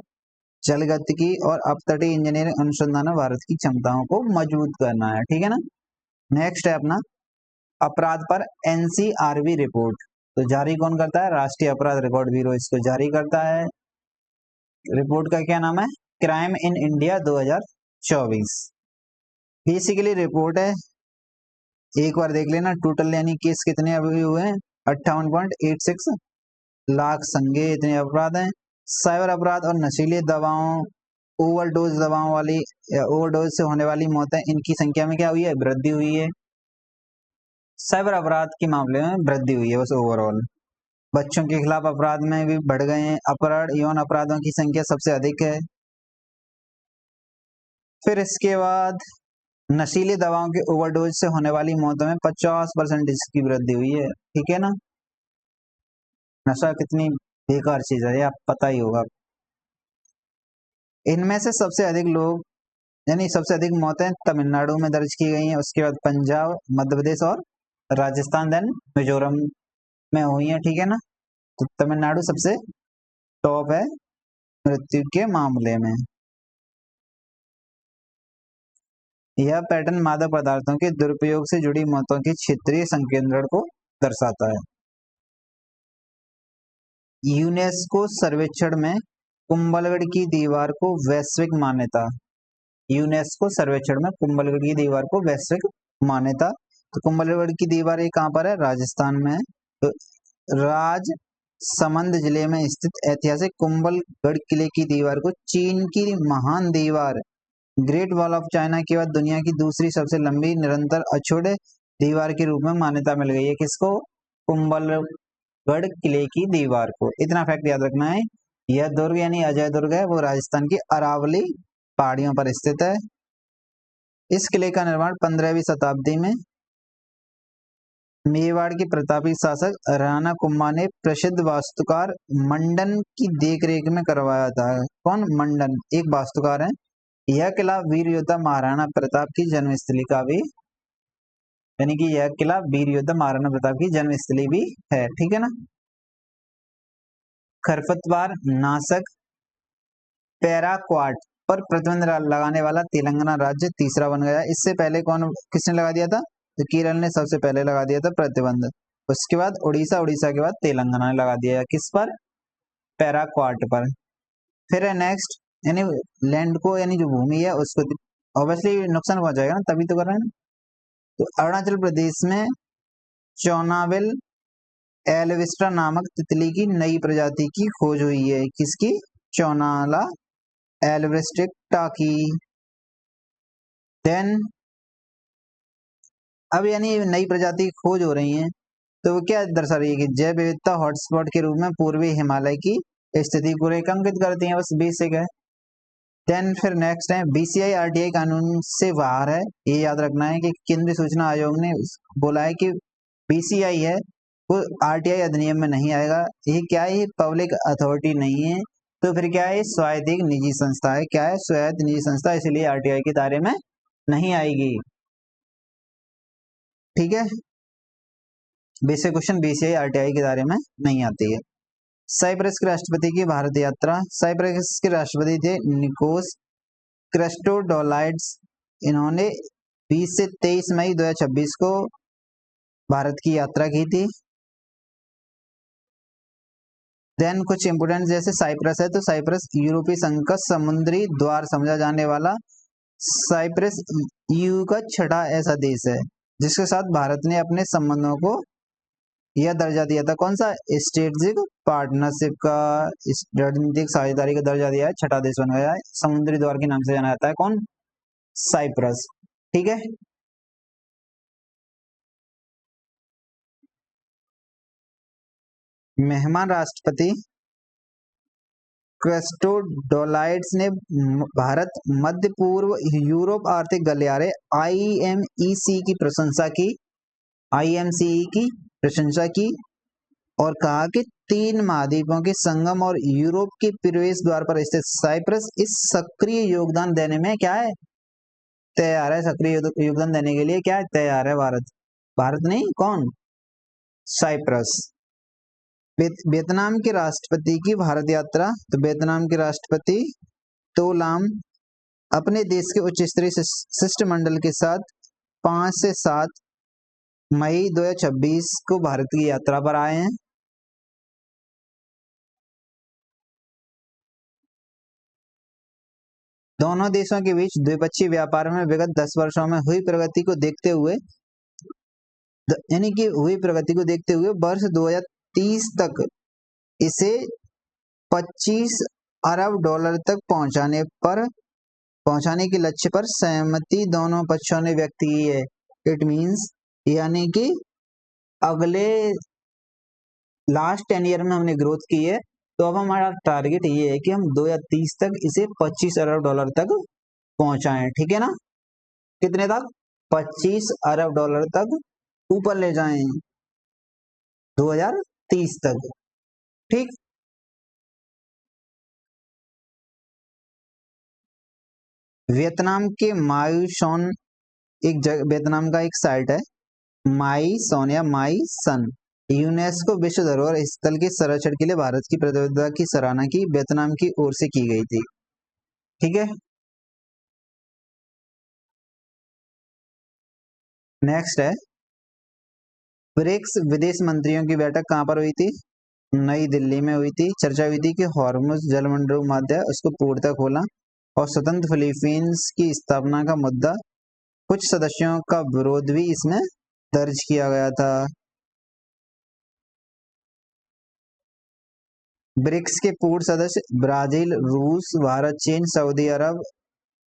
जलगतिकी और अपतटीय इंजीनियरिंग अनुसंधान में भारत की क्षमताओं को मजबूत करना है, ठीक है ना। नेक्स्ट है अपना अपराध पर एनसीआरबी रिपोर्ट, तो जारी कौन करता है, राष्ट्रीय अपराध रिकॉर्ड ब्यूरो इसको जारी करता है। रिपोर्ट का क्या नाम है, crime in India 2024। Basically report है, एक बार देख लेना, टोटल यानी केस कितने अभी हुए हैं, 58.86 लाख संज्ञेय इतने अपराध हैं। साइबर अपराध और नशीली दवाओं, ओवरडोज दवाओं वाली या ओवरडोज से होने वाली मौतें, इनकी संख्या में क्या हुई है, वृद्धि हुई है। साइबर अपराध के मामले में वृद्धि हुई है बस ओवरऑल। बच्चों के खिलाफ अपराध में भी बढ़ गए हैं, अपराध यौन अपराधों की संख्या सबसे अधिक है। फिर इसके बाद नशीली दवाओं के ओवरडोज से होने वाली मौतों में 50% इसकी वृद्धि हुई है, ठीक है ना। नशा कितनी बेकार चीज है, ये आप पता ही होगा। इनमें से सबसे अधिक लोग यानी सबसे अधिक मौतें तमिलनाडु में दर्ज की गई हैं, उसके बाद पंजाब, मध्य प्रदेश और राजस्थान, देन मिजोरम में हुई है, ठीक है ना। तो तमिलनाडु सबसे टॉप है मृत्यु के मामले में। यह पैटर्न मादक पदार्थों के दुरुपयोग से जुड़ी मौतों के क्षेत्रीय संकेंद्रण को दर्शाता है। यूनेस्को सर्वेक्षण में कुंभलगढ़ की दीवार को वैश्विक मान्यता, यूनेस्को सर्वेक्षण में कुंभलगढ़ की दीवार को वैश्विक मान्यता। तो कुंभलगढ़ की दीवार ये कहाँ पर है, राजस्थान में है। तो राजसमंद जिले में स्थित ऐतिहासिक कुंभलगढ़ किले की दीवार को चीन की महान दीवार ग्रेट वॉल ऑफ चाइना के बाद दुनिया की दूसरी सबसे लंबी निरंतर अछूत दीवार के रूप में मान्यता मिल गई है। किसको? कुंभलगढ़ किले की दीवार को। इतना फैक्ट याद रखना है। यह दुर्ग यानी अजय दुर्ग है, वो राजस्थान की अरावली पहाड़ियों पर स्थित है। इस किले का निर्माण 15वीं शताब्दी में मेवाड़ के प्रतापी शासक राणा कुंभा ने प्रसिद्ध वास्तुकार मंडन की देखरेख में करवाया था। कौन? मंडन एक वास्तुकार है। यह किला वीर योद्धा महाराणा प्रताप की जन्मस्थली का भी, यानी कि यह किला वीर योद्धा महाराणा प्रताप की जन्मस्थली भी है। ठीक है ना। खरपतवार नाशक पैराक्वाट पर प्रतिबंध लगाने वाला तेलंगाना राज्य तीसरा बन गया। इससे पहले किसने लगा दिया था? तो केरल ने सबसे पहले लगा दिया था प्रतिबंध। उसके बाद उड़ीसा, उड़ीसा के बाद तेलंगाना ने लगा दिया। किस पर? पैराक्वाट पर। फिर है नेक्स्ट, यानी लैंड को, यानी जो भूमि है उसको ऑब्वियसली नुकसान पहुंचाएगा ना, तभी तो कर रहे हैं। तो अरुणाचल प्रदेश में चौनाविल एल्विस्ट्रा नामक तितली की नई प्रजाति की खोज हुई है। किसकी? चौनाला एल्विस्ट्रा की। देन अब यानी नई प्रजाति की खोज हो रही है, तो वो क्या दर्शा रही है कि जैव विविधता हॉटस्पॉट के रूप में पूर्वी हिमालय की स्थिति को रेखांकित करती है। बस बेसिक है। देन फिर नेक्स्ट है बीसीआई आरटीआई कानून से बाहर है। ये याद रखना है कि केंद्रीय सूचना आयोग ने बोला है कि बीसीआई है वो आरटीआई अधिनियम में नहीं आएगा। ये क्या है? ये पब्लिक अथॉरिटी नहीं है, तो फिर क्या है? स्वायत्त एक निजी संस्था है। क्या है? स्वायत्त निजी संस्था, इसलिए आरटीआई के दायरे में नहीं आएगी। ठीक है। बेसिक क्वेश्चन बीसीआई आरटीआई के दायरे में नहीं आती है। साइप्रस के राष्ट्रपति की भारत यात्रा। साइप्रस के राष्ट्रपति थे निकोस क्रिस्टोडोलाइड्स। इन्होंने 20 से 23 मई 2026 को भारत की यात्रा की थी। देन कुछ इंपोर्टेंट, जैसे साइप्रस है तो साइप्रस यूरोपीय संघ का समुद्री द्वार समझा जाने वाला साइप्रस ईयू का छठा ऐसा देश है जिसके साथ भारत ने अपने संबंधों को यह दर्जा दिया था। कौन सा? स्ट्रेटेजिक पार्टनरशिप का, रणनीतिक साझेदारी का दर्जा दिया है। छठा देश बन गया है। समुद्री द्वार के नाम से जाना जाता है। कौन? साइप्रस। ठीक है। मेहमान राष्ट्रपति क्रिस्टोडोलाइड्स ने भारत मध्य पूर्व यूरोप आर्थिक गलियारे आईएमईसी की प्रशंसा की, आईएमसीई की प्रशंसा की और कहा कि 3 महाद्वीपों के संगम और यूरोप के प्रवेश द्वार पर स्थित साइप्रस इस सक्रिय योगदान देने में क्या है? तैयार है। सक्रिय योगदान देने के लिए क्या है? तैयार है भारत। भारत नहीं, कौन? साइप्रस। वियतनाम के राष्ट्रपति की भारत यात्रा। तो वियतनाम के राष्ट्रपति तो लाम अपने देश के उच्च स्तरीय शिष्टमंडल के साथ 5 से 7 मई 2026 को भारत की यात्रा पर आए हैं। दोनों देशों के बीच द्विपक्षीय व्यापार में विगत 10 वर्षों में हुई प्रगति को देखते हुए, यानी कि हुई प्रगति को देखते हुए वर्ष 2030 तक इसे 25 अरब डॉलर तक पहुंचाने के लक्ष्य पर सहमति दोनों पक्षों ने व्यक्त की है। इट मींस, यानी कि अगले लास्ट 10 ईयर में हमने ग्रोथ की है, तो अब हमारा टारगेट ये है कि हम 2030 तक इसे 25 अरब डॉलर तक पहुंचाएं। ठीक है ना। कितने तक? 25 अरब डॉलर तक ऊपर ले जाएं 2030 तक। ठीक। वियतनाम के मायूसोन वियतनाम का एक साइट है, माई सोन या माई सन। यूनेस्को विश्व धरोहर स्थल के संरक्षण के लिए भारत की प्रतिबद्धता की सराहना की वियतनाम की ओर से की गई थी। ठीक है। नेक्स्ट है ब्रिक्स विदेश मंत्रियों की बैठक कहां पर हुई थी? नई दिल्ली में हुई थी। चर्चा हुई थी कि हॉर्मुज जलमंडल माध्य उसको पूर्णतः खोला और स्वतंत्र फिलीपींस की स्थापना का मुद्दा, कुछ सदस्यों का विरोध भी इसमें दर्ज किया गया था। ब्रिक्स के पूर्व सदस्य ब्राजील, रूस, भारत, चीन, सऊदी अरब,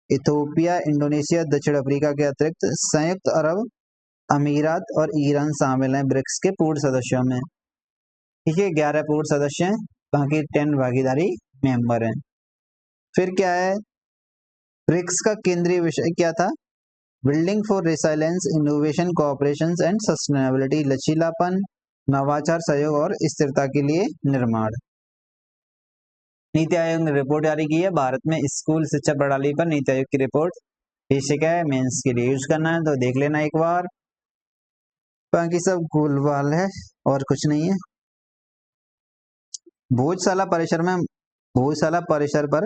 इथोपिया, इंडोनेशिया, दक्षिण अफ्रीका के अतिरिक्त संयुक्त अरब अमीरात और ईरान शामिल हैं ब्रिक्स के पूर्व सदस्यों में। ठीक है, 11 पूर्व सदस्य हैं, बाकी 10 भागीदारी मेंबर हैं। फिर क्या है, ब्रिक्स का केंद्रीय विषय क्या था? Building for resilience, innovation, cooperation and sustainability, लचीलापन, नवाचार, सहयोग और स्थिरता के लिए निर्माण। नीति आयोग ने रिपोर्ट जारी की है, भारत में स्कूल शिक्षा प्रणाली पर नीति आयोग की रिपोर्ट। बेसिक है, मेंस के लिए यूज करना है तो देख लेना एक बार, बाकी सब गोलवाल है और कुछ नहीं है। भोजशाला परिसर पर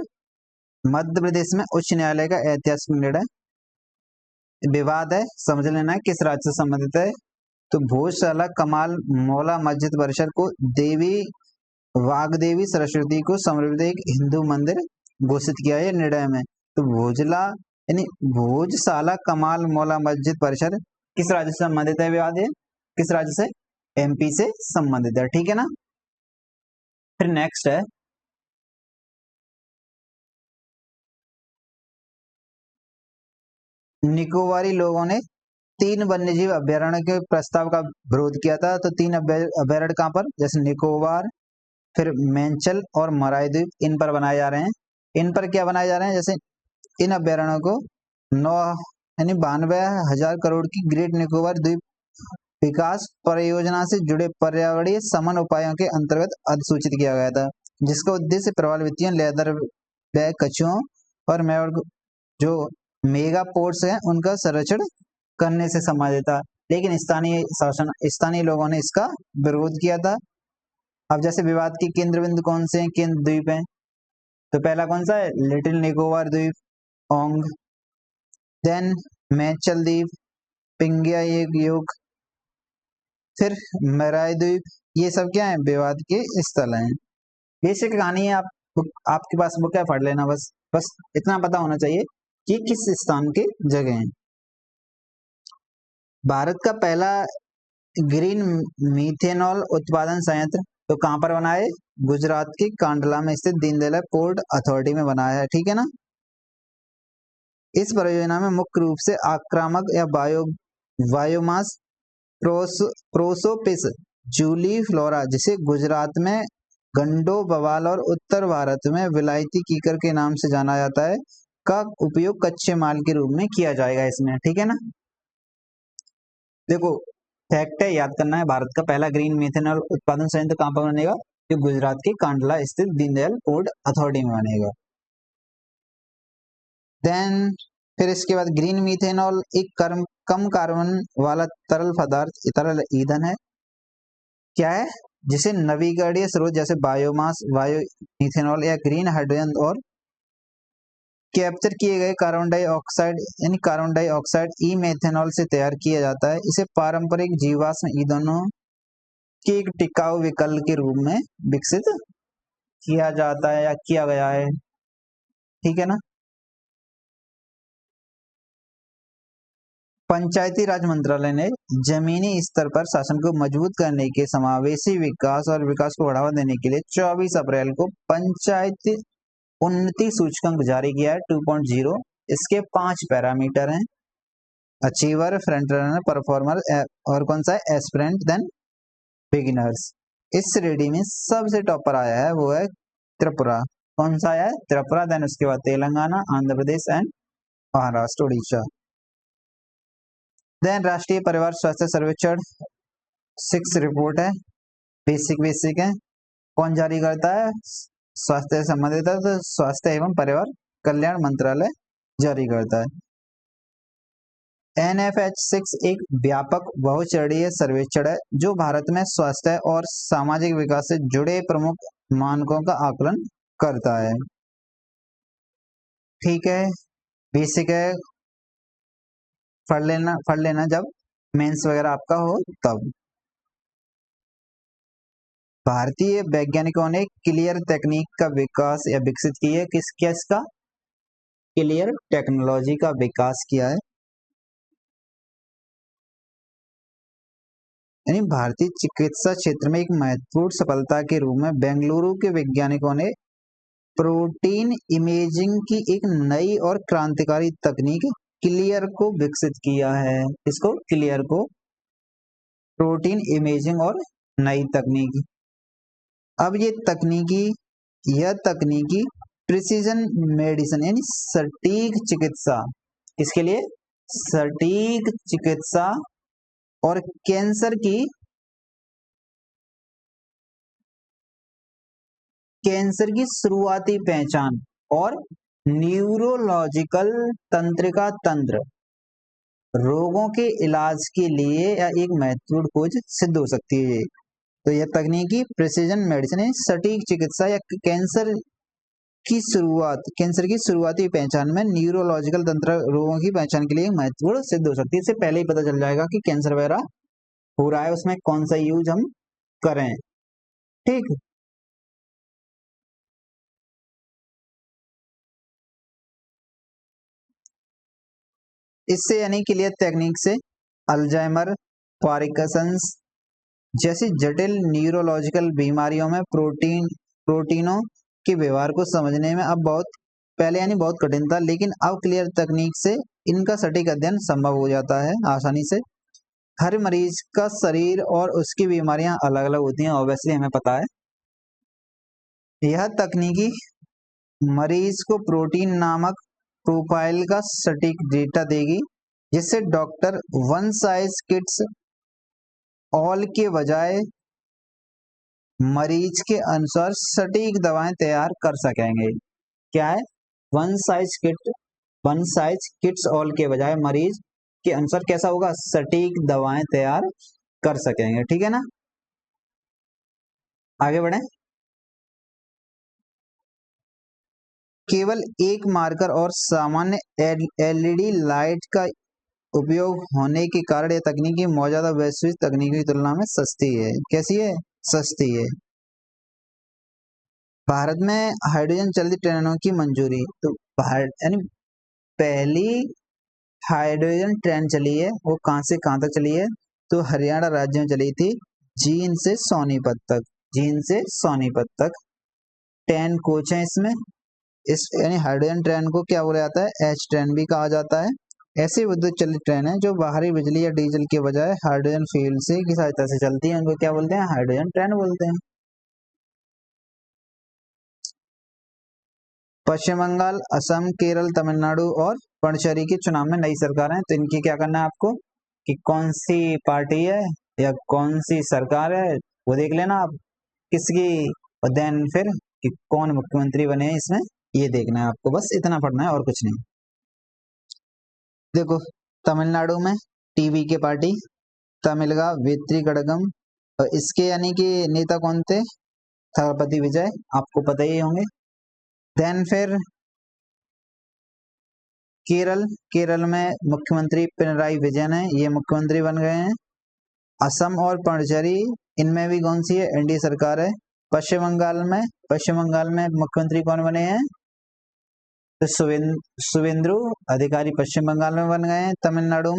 मध्य प्रदेश में उच्च न्यायालय का ऐतिहासिक निर्णय। विवाद है, समझ लेना है किस राज्य से संबंधित है। तो भोजशाला कमाल मौला मस्जिद परिसर को देवी वाग्देवी सरस्वती को समर्पित एक हिंदू मंदिर घोषित किया है निर्णय में। तो भोजशाला कमाल मौला मस्जिद परिसर किस राज्य से संबंधित है? विवाद है किस राज्य से? एमपी से संबंधित है, ठीक है ना। फिर नेक्स्ट है, निकोबारी लोगों ने 3 वन्यजीव अभ्यारण्य के प्रस्ताव का विरोध किया था। तो 3 अभ्यारण्य कहाँ पर? जैसे निकोबार, फिर मेंचल और मराई द्वीप, इन पर बनाए जा रहे हैं। इन पर क्या बनाए जा रहे हैं? जैसे इन अभ्यारण्यों को 92,000 करोड़ की ग्रेट निकोबार द्वीप विकास परियोजना से जुड़े पर्यावरणीय समन उपायों के अंतर्गत अधिसूचित किया गया था, जिसका उद्देश्य प्रवाल लेदर बैग कछुओं और जो मेगा पोर्ट्स हैं उनका संरक्षण करने से संबंधित था। लेकिन स्थानीय लोगों ने इसका विरोध किया था। अब जैसे विवाद की केंद्र बिंदु कौन से हैं? केंद्र द्वीप हैं। तो पहला कौन सा है? लिटिल निकोबार द्वीप, ओंग, देन मेचल द्वीप, पिंगिया योग, फिर मराई द्वीप। ये सब क्या है? विवाद के स्थल हैं। बेसिक कहानी है, आपके पास बुक है, पढ़ लेना बस इतना पता होना चाहिए कि किस स्थान के जगह हैं। भारत का पहला ग्रीन मीथेनॉल उत्पादन संयंत्र तो कहां पर बना है? गुजरात के कांडला में स्थित दीनदयाल पोर्ट अथॉरिटी में बनाया है, ठीक है ना। इस परियोजना में मुख्य रूप से आक्रामक या बायोमास प्रोसोपिस जूली फ्लोरा, जिसे गुजरात में गंडो बवाल और उत्तर भारत में विलायती कीकर के नाम से जाना जाता है, का उपयोग कच्चे माल के रूप में किया जाएगा इसमें, ठीक है ना। देखो फैक्ट है, याद करना है, भारत का पहला ग्रीन मिथेनॉल उत्पादन संयंत्र कहां पर बनेगा? जो गुजरात के कांडला स्थित दीनदयाल पोर्ट अथॉरिटी में बनेगा। देन फिर इसके बाद ग्रीन मीथेनॉल एक कम कार्बन वाला तरल ईंधन है। क्या है? जिसे नवीकरणीय स्रोत जैसे बायोमास, बायो मिथेनॉल या ग्रीन हाइड्रोजन और कैप्चर किए गए कार्बन डाइऑक्साइड ई मेथेनॉल से तैयार किया जाता है। इसे पारंपरिक जीवाश्म ईंधनों के एक टिकाऊ विकल्प के रूप में विकसित किया जाता है या किया गया है, ठीक है ना। पंचायती राज मंत्रालय ने जमीनी स्तर पर शासन को मजबूत करने के समावेशी विकास और विकास को बढ़ावा देने के लिए 24 अप्रैल को पंचायती उन्नति सूचकांक जारी किया है 2.0। इसके 5 पैरामीटर हैं, अचीवर, फ्रंट रनर, परफॉर्मर और कौन सा है? Aspirant, then beginners. इस श्रेणी में सबसे टॉप पर आया है वो है त्रिपुरा। कौन सा आया है? त्रिपुरा। देन उसके बाद तेलंगाना, आंध्र प्रदेश एंड महाराष्ट्र, उड़ीसा। देन राष्ट्रीय परिवार स्वास्थ्य सर्वेक्षण 6 रिपोर्ट है, बेसिक है। कौन जारी करता है? स्वास्थ्य से संबंधित है तो स्वास्थ्य एवं परिवार कल्याण मंत्रालय जारी करता है। NFH6 एक व्यापक बहुचरणीय सर्वेक्षण है जो भारत में स्वास्थ्य और सामाजिक विकास से जुड़े प्रमुख मानकों का आकलन करता है, ठीक है। बेसिक है, पढ़ लेना जब मेंस वगैरह आपका हो तब। भारतीय वैज्ञानिकों ने क्लियर तकनीक का विकास या विकसित की है। किसका? क्लियर टेक्नोलॉजी का विकास किया है। यानी भारतीय चिकित्सा क्षेत्र में एक महत्वपूर्ण सफलता के रूप में बेंगलुरु के वैज्ञानिकों ने प्रोटीन इमेजिंग की एक नई और क्रांतिकारी तकनीक क्लियर को विकसित किया है। इसको क्लियर को, प्रोटीन इमेजिंग और नई तकनीक। अब यह तकनीकी प्रिसीजन मेडिसिन यानी सटीक चिकित्सा, इसके लिए सटीक चिकित्सा और कैंसर की शुरुआती पहचान और न्यूरोलॉजिकल तंत्रिका तंत्र रोगों के इलाज के लिए एक महत्वपूर्ण खोज सिद्ध हो सकती है। तो यह तकनीकी प्रिसीजन मेडिसिन है, सटीक चिकित्सा या कैंसर की शुरुआती पहचान में न्यूरोलॉजिकल तंत्र रोगों की पहचान के लिए महत्वपूर्ण सिद्ध हो सकती है। इससे पहले ही पता चल जाएगा कि कैंसर वगैरह हो रहा है, उसमें कौन सा यूज हम करें। ठीक, इससे यानी क्लियर टेक्निक से अल्जाइमर, पार्किंसंस जैसी जटिल न्यूरोलॉजिकल बीमारियों में प्रोटीनों के व्यवहार को समझने में अब पहले यानी बहुत कठिन था, लेकिन अब क्लियर तकनीक से इनका सटीक अध्ययन संभव हो जाता है आसानी से। हर मरीज का शरीर और उसकी बीमारियां अलग अलग होती हैं, ऑब्वियसली हमें पता है। यह तकनीकी मरीज को प्रोटीन नामक प्रोफाइल का सटीक डेटा देगी, जिससे doctor one size fits all के बजाय मरीज के अनुसार सटीक दवाएं तैयार कर सकेंगे। क्या है? वन साइज फिट्स ऑल के बजाय मरीज के अनुसार कैसा होगा? सटीक दवाएं तैयार कर सकेंगे। ठीक है ना, आगे बढ़े। केवल एक मार्कर और सामान्य एलईडी लाइट का उपयोग होने के कारण यह तकनीकी मौजूदा वैश्विक तकनीकी की तुलना में सस्ती है। कैसी है? सस्ती है। भारत में हाइड्रोजन चलित ट्रेनों की मंजूरी, तो यानी पहली हाइड्रोजन ट्रेन चली है, वो कहां से कहां तक चली है? तो हरियाणा राज्य में चली थी, जींद से सोनीपत तक 10 कोच है इसमें। इस यानी हाइड्रोजन ट्रेन को क्या बोला जाता है? एच ट्रेन भी कहा जाता है। ऐसी विद्युत चलित ट्रेन है जो बाहरी बिजली या डीजल के बजाय हाइड्रोजन फ्यूल से की सहायता से चलती है, उनको क्या बोलते हैं? हाइड्रोजन ट्रेन बोलते हैं। पश्चिम बंगाल, असम, केरल, तमिलनाडु और पुडुचेरी के चुनाव में नई सरकार है, तो इनकी क्या करना है आपको कि कौन सी पार्टी है या कौन सी सरकार है वो देख लेना आप किसकी, और देन फिर कि कौन मुख्यमंत्री बने हैं इसमें, ये देखना है आपको, बस इतना पढ़ना है और कुछ नहीं। देखो, तमिलनाडु में टीवी के पार्टी तमिलगा वेत्री कड़गम, और इसके यानी कि नेता कौन थे? थलपति विजय, आपको पता ही होंगे। देन फिर केरल में मुख्यमंत्री पिनराई विजयन है, ये मुख्यमंत्री बन गए हैं। असम और पुडुचेरी, इनमें भी कौन सी है? एनडीए सरकार है। पश्चिम बंगाल में मुख्यमंत्री कौन बने हैं? तो शुवेंदु अधिकारी पश्चिम बंगाल में बन गए हैं। तमिलनाडु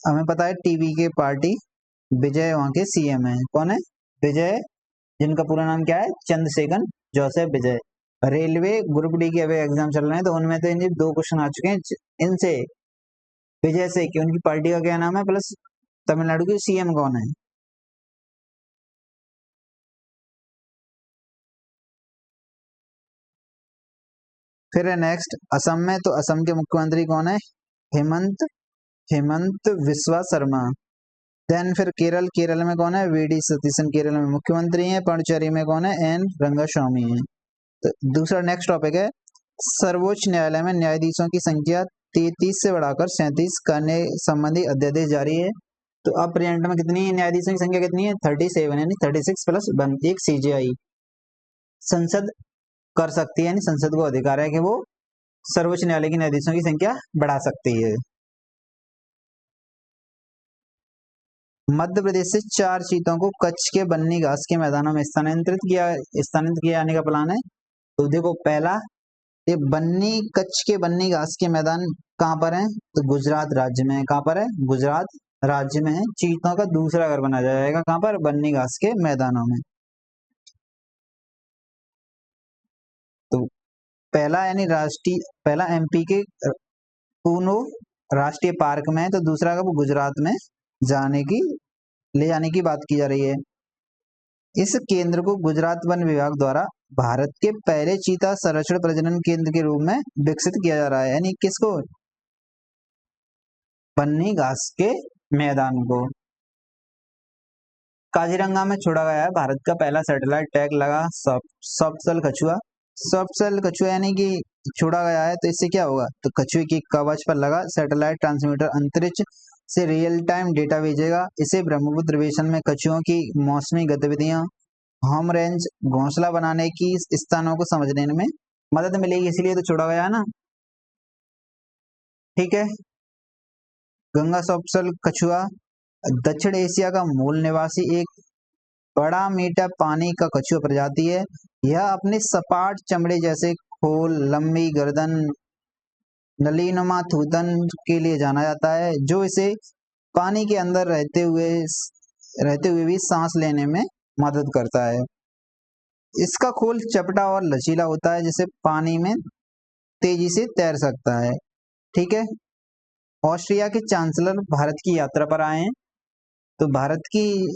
हमें पता है टीवी के पार्टी विजय वहां के सीएम है। कौन है? विजय, जिनका पूरा नाम क्या है? चंद्रशेखर जोसेफ विजय। रेलवे ग्रुप डी के अभी एग्जाम चल रहे हैं, तो उनमें तो इनके 2 क्वेश्चन आ चुके हैं इनसे, विजय से, कि उनकी पार्टी का क्या नाम है, प्लस तमिलनाडु की सीएम कौन है। फिर है नेक्स्ट असम में, तो असम के मुख्यमंत्री कौन है? हेमंत विश्वा शर्मा। देन फिर केरल में कौन है? वीडी सतीशन केरल में मुख्यमंत्री हैं। पुडुचेरी में कौन है? एन रंगास्वामी है। तो दूसरा नेक्स्ट टॉपिक है, सर्वोच्च न्यायालय में न्यायाधीशों की संख्या 33 से बढ़ाकर 37 करने संबंधी अध्यादेश जारी है। तो अब प्रेजेंट में कितनी न्यायाधीशों की संख्या कितनी है? 37, यानी 36 प्लस 1 एक सीजेआई। संसद कर सकती है, यानी संसद को अधिकार है कि वो सर्वोच्च न्यायालय के न्यायाधीशों की संख्या बढ़ा सकती है। मध्य प्रदेश से 4 चीतों को कच्छ के बन्नी घास के मैदानों में स्थानांतरित किया जाने का प्लान है। तो देखो, पहला ये कच्छ के बन्नी घास के मैदान कहाँ पर है? तो गुजरात राज्य में है। कहाँ पर है? गुजरात राज्य में है। चीतों का दूसरा घर बनाया जाएगा कहाँ पर? बन्नी घास के मैदानों में। तो पहला यानी पहला एमपी के पूनो राष्ट्रीय पार्क में है, तो दूसरा का वो गुजरात में जाने की ले जाने की बात की जा रही है। इस केंद्र को गुजरात वन विभाग द्वारा भारत के पहले चीता संरक्षण प्रजनन केंद्र के रूप में विकसित किया जा रहा है। यानी किसको? बन्नी घास के मैदान को। काजीरंगा में छोड़ा गया है भारत का पहला सैटेलाइट टैग लगा सॉफ्ट कछुआ। सॉफ्ट कछुआ यानी कि छोड़ा गया है, तो इससे क्या होगा? तो कछुए की कवच पर लगा सैटेलाइट ट्रांसमीटर अंतरिक्ष से रियल टाइम डेटा भेजेगा। इसे ब्रह्मपुत्र बेसिन में कछुओं की मौसमी गतिविधियां, होम रेंज, घोंसला बनाने की स्थानों को समझने में मदद मिलेगी, इसलिए तो छोड़ा गया है ना। ठीक है। गंगा सॉफ्ट कछुआ दक्षिण एशिया का मूल निवासी एक बड़ा मीठा पानी का कछुआ प्रजाति है। यह अपने सपाट चमड़े जैसे खोल, लंबी गर्दन, नलीनुमा थूथन के लिए जाना जाता है, जो इसे पानी के अंदर रहते हुए भी सांस लेने में मदद करता है। इसका खोल चपटा और लचीला होता है, जिससे पानी में तेजी से तैर सकता है। ठीक है। ऑस्ट्रिया के चांसलर भारत की यात्रा पर आए हैं। तो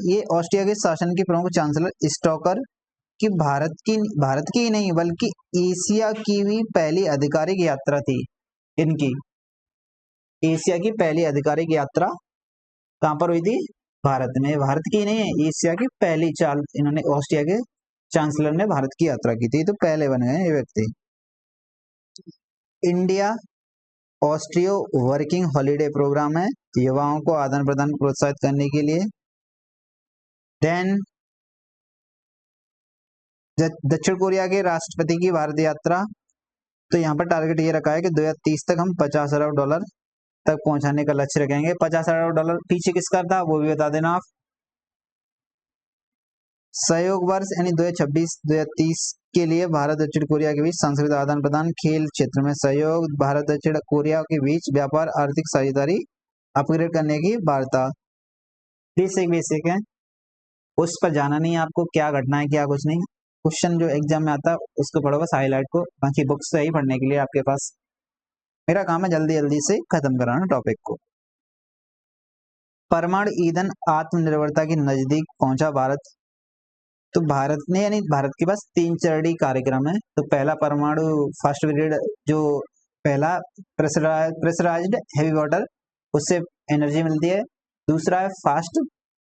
ये ऑस्ट्रिया के शासन के प्रमुख चांसलर स्टॉकर कि भारत की ही नहीं बल्कि एशिया की भी पहली आधिकारिक यात्रा थी इनकी। एशिया की पहली आधिकारिक यात्रा कहाँ पर हुई थी? भारत में। भारत की नहीं है, एशिया की पहली चाल इन्होंने ऑस्ट्रिया के चांसलर ने भारत की यात्रा की थी, तो पहले बन गए ये व्यक्ति। India Australia working holiday program है, युवाओं को आदान प्रदान प्रोत्साहित करने के लिए। देन दक्षिण कोरिया के राष्ट्रपति की भारत यात्रा। तो यहाँ पर टारगेट ये रखा है कि 2030 तक हम $50 अरब तक पहुंचाने का लक्ष्य रखेंगे। $50 अरब पीछे किसका था वो भी बता देना आप। सहयोग वर्ष यानी 2026-2030 के लिए भारत दक्षिण कोरिया के बीच सांस्कृतिक आदान प्रदान, खेल क्षेत्र में सहयोग, भारत दक्षिण कोरिया के बीच व्यापार, आर्थिक साझेदारी अपग्रेड करने की वार्ता। बेसिक है, उस पर जाना नहीं है आपको, क्या घटना है क्या कुछ नहीं। क्वेश्चन जो एग्जाम में आता है उसको पढ़ो बस हाईलाइट को, बाकी बुक्स से ही पढ़ने के लिए आपके पास। मेरा काम है जल्दी जल्दी से खत्म कराना टॉपिक को। परमाणु ईंधन आत्मनिर्भरता के नजदीक पहुंचा भारत। तो भारत ने यानी भारत के पास 3 चरणीय कार्यक्रम है। तो पहला परमाणु फर्स्ट ग्रेड जो पहला प्रेशराइज्ड हेवी वाटर, उससे एनर्जी मिलती है। दूसरा है फास्ट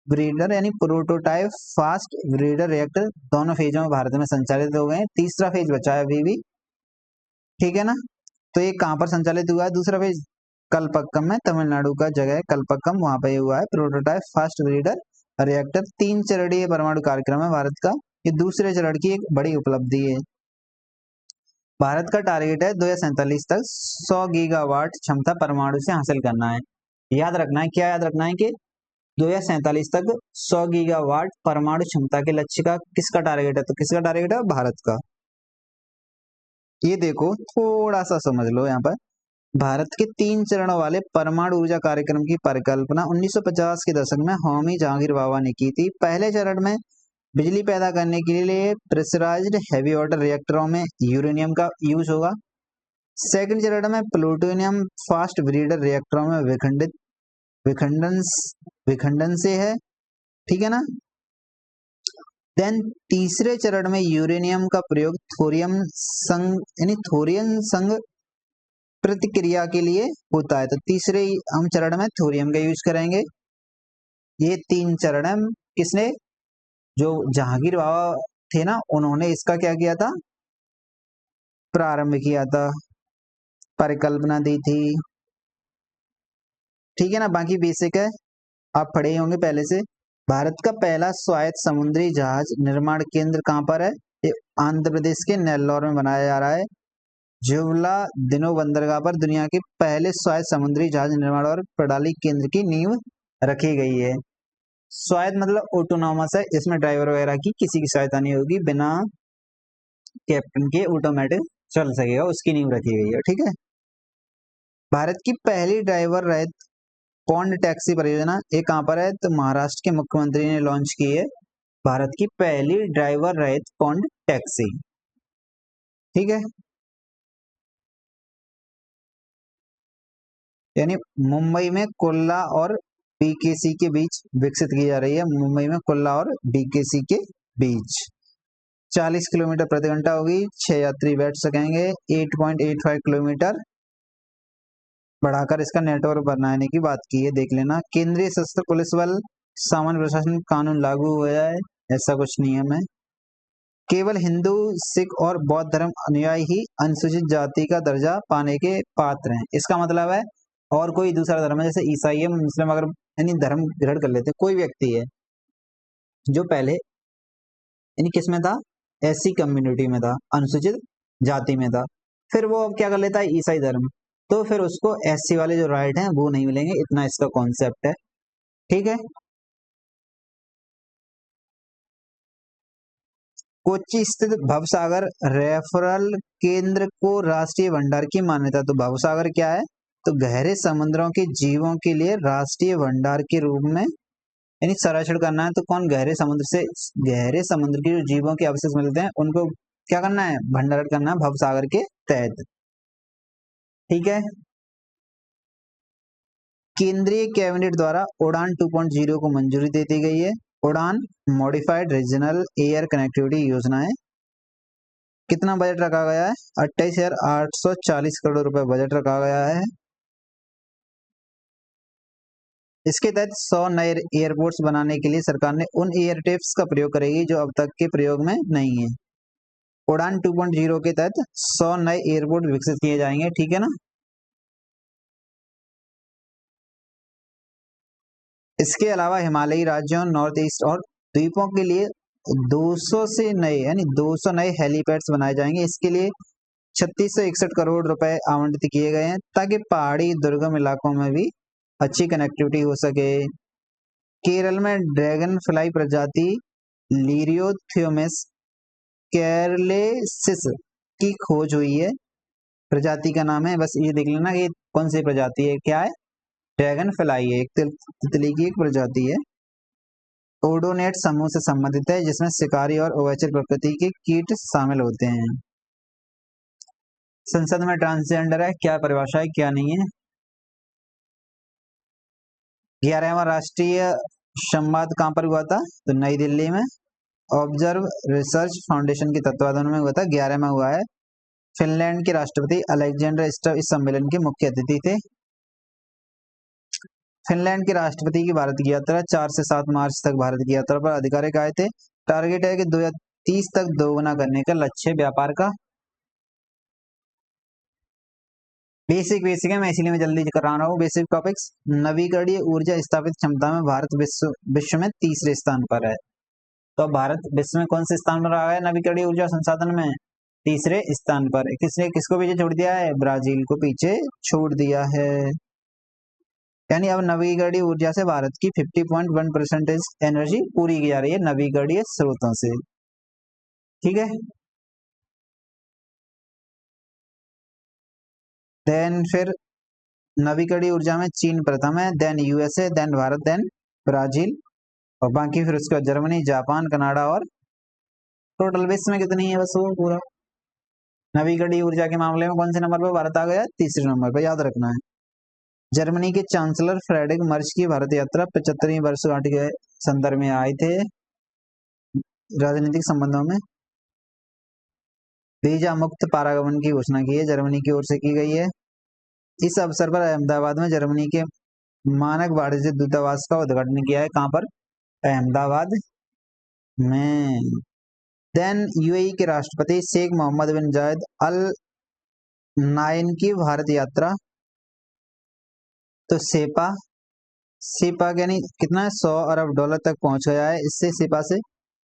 ब्रीडर यानी प्रोटोटाइप फास्ट ब्रीडर रिएक्टर, दोनों फेजों में भारत में संचालित हो गए। तीसरा फेज बचा है अभी भी। ठीक है ना। तो ये कहाँ पर संचालित हुआ है दूसरा फेज? कलपक्कम में, तमिलनाडु का जगह है कलपक्कम, वहां पे हुआ है प्रोटोटाइप फास्ट ब्रीडर रिएक्टर। 3 चरणीय परमाणु कार्यक्रम है भारत का, ये दूसरे चरण की एक बड़ी उपलब्धि है। भारत का टारगेट है 2047 तक 100 गीगावाट क्षमता परमाणु से हासिल करना है। याद रखना है, क्या याद रखना है कि 2047 तक 100 गीगावाट परमाणु क्षमता के लक्ष्य का किसका टारगेट है? तो किसका टारगेट है? भारत का। ये देखो थोड़ा सा समझ लो यहाँ पर, भारत के 3 चरणों वाले परमाणु ऊर्जा कार्यक्रम की परिकल्पना 1950 के दशक में होमी जहांगीर बाबा ने की थी। पहले चरण में बिजली पैदा करने के लिए प्रेशराइज्ड हैवी वाटर रिएक्टरों में यूरेनियम का यूज होगा। सेकंड चरण में प्लूटोनियम फास्ट ब्रीडर रिएक्टरों में विखंडन से है। ठीक है ना। देन तीसरे चरण में यूरेनियम का प्रयोग थोरियम संग प्रतिक्रिया के लिए होता है। तो तीसरे हम चरण में थोरियम का यूज करेंगे। ये 3 चरण है। किसने? जो जहांगीर बाबा थे ना, उन्होंने इसका क्या किया था? प्रारंभ किया था, परिकल्पना दी थी। ठीक है ना। बाकी बेसिक है, आप पढ़े होंगे पहले से। भारत का पहला स्वायत्त समुद्री जहाज निर्माण केंद्र कहाँ पर है? ये आंध्र प्रदेश के नेल्लोर में बनाया जा रहा है। जुवला दिनो बंदरगाह पर दुनिया के पहले स्वायत्त समुद्री जहाज निर्माण और प्रणाली केंद्र की नींव रखी गई है। स्वायत्त मतलब ऑटोनॉमस है, इसमें ड्राइवर वगैरह की किसी की सहायता नहीं होगी, बिना कैप्टन के ऑटोमेटिक चल सकेगा, उसकी नींव रखी गई है। ठीक है। भारत की पहली ड्राइवर रहित पौंड टैक्सी परियोजना ये कहाँ पर है? तो महाराष्ट्र के मुख्यमंत्री ने लॉन्च की है भारत की पहली ड्राइवर रहित पौंड टैक्सी। ठीक है, यानी मुंबई में कुल्ला और बीकेसी के बीच विकसित की जा रही है। मुंबई में कुल्ला और बीकेसी के बीच 40 किलोमीटर प्रति घंटा होगी, 6 यात्री बैठ सकेंगे। 8.85 किलोमीटर बढ़ाकर इसका नेटवर्क बनाने की बात की है, देख लेना। केंद्रीय सशस्त्र पुलिस बल सामान्य प्रशासन कानून लागू हो जाए, ऐसा कुछ नियम है। केवल हिंदू, सिख और बौद्ध धर्म अनुयायी ही अनुसूचित जाति का दर्जा पाने के पात्र हैं। इसका मतलब है और कोई दूसरा धर्म है, जैसे ईसाई है, मुस्लिम, अगर यानी धर्म ग्रहण कर लेते, कोई व्यक्ति है जो पहले यानी किस में था, एससी कम्युनिटी में था, अनुसूचित जाति में था, फिर वो अब क्या कर लेता है, ईसाई धर्म, तो फिर उसको एससी वाले जो राइट हैं वो नहीं मिलेंगे। इतना इसका कॉन्सेप्ट है। ठीक है, कोच्चि स्थित भवसागर रेफरल केंद्र को राष्ट्रीय भंडार की मान्यता। तो भवसागर क्या है? तो गहरे समुद्रों के जीवों के लिए राष्ट्रीय भंडार के रूप में यानी संरक्षण करना है। तो कौन? गहरे समुद्र से, गहरे समुद्र के जो जीवों के अवशेष मिलते हैं उनको क्या करना है? भंडारण करना है भवसागर के तहत। ठीक है, केंद्रीय कैबिनेट द्वारा उड़ान 2.0 को मंजूरी दे दी गई है। उड़ान मॉडिफाइड रीजनल एयर कनेक्टिविटी योजना है। कितना बजट रखा गया है? 28,840 करोड़ रुपए बजट रखा गया है। इसके तहत 100 नए एयरपोर्ट्स बनाने के लिए सरकार ने उन एयर टिप्स का प्रयोग करेगी जो अब तक के प्रयोग में नहीं है। उड़ान 2.0 के तहत 100 नए एयरपोर्ट विकसित किए जाएंगे। ठीक है ना। इसके अलावा हिमालयी राज्यों, नॉर्थ ईस्ट और द्वीपों के लिए 200 से नए यानी 200 नए हेलीपैड्स बनाए जाएंगे। इसके लिए 3661 करोड़ रुपए आवंटित किए गए हैं ताकि पहाड़ी दुर्गम इलाकों में भी अच्छी कनेक्टिविटी हो सके। केरल में ड्रैगन फ्लाई प्रजाति लीरियोथियोमिस कैरलेसिस की खोज हुई है। प्रजाति का नाम है, बस ये देख लेना ये कौन सी प्रजाति है। क्या है? ड्रैगन फ्लाई है, एक तितली की एक प्रजाति है। ओडोनेट समूह से संबंधित है जिसमें शिकारी और उभयचर प्रकृति के कीट शामिल होते हैं। संसद में ट्रांसजेंडर है, क्या परिभाषा है क्या नहीं है। 11वां राष्ट्रीय संवाद कहाँ पर हुआ था? तो नई दिल्ली में ऑब्जर्व रिसर्च फाउंडेशन के तत्वाधान में हुआ था। 11वां हुआ है। फिनलैंड के राष्ट्रपति अलेक्जेंडर स्टब इस सम्मेलन के मुख्य अतिथि थे। फिनलैंड के राष्ट्रपति की भारत की यात्रा 4 से 7 मार्च तक भारत की यात्रा पर आधिकारिक आए थे। टारगेट है कि 2030 तक दोगुना करने का लक्ष्य व्यापार का। बेसिक है, मैं इसीलिए मैं जल्दी करा रहा हूँ बेसिक टॉपिक्स। नवीकरणीय ऊर्जा स्थापित क्षमता में भारत विश्व में तीसरे स्थान पर है। तो भारत विश्व में कौन से स्थान पर आ गया? नवीकरणीय ऊर्जा संसाधन में तीसरे स्थान पर। किसने किसको पीछे छोड़ दिया है? ब्राजील को पीछे छोड़ दिया है। यानी अब नवीकरणीय ऊर्जा से भारत की 50.1% एनर्जी पूरी की जा रही है नवीकरणीय स्रोतों से। ठीक है, देन फिर नवीकरणीय ऊर्जा में चीन प्रथम है, then USA, then Bharat, then Brazil और बाकी फिर उसके बाद जर्मनी, जापान, कनाडा और टोटल विश्व में कितनी है बस वो पूरा। नवीकरणीय ऊर्जा के मामले में कौन से नंबर पर भारत आ गया? तीसरे नंबर पर, याद रखना है। जर्मनी के चांसलर फ्रेडरिक मर्ज की भारत यात्रा 75वीं वर्षगांठ के संदर्भ में आए थे। राजनीतिक संबंधों में वीजा मुक्त पारागमन की घोषणा की है, जर्मनी की ओर से की गई है। इस अवसर पर अहमदाबाद में जर्मनी के मानक वाणिज्य दूतावास का उद्घाटन किया है। कहां पर? अहमदाबाद में। देन यूएई के राष्ट्रपति शेख मोहम्मद बिन जायद अल नायन की भारत यात्रा। तो सेपा यानी कितना है? 100 अरब डॉलर तक पहुंच गया है इससे सेपा से।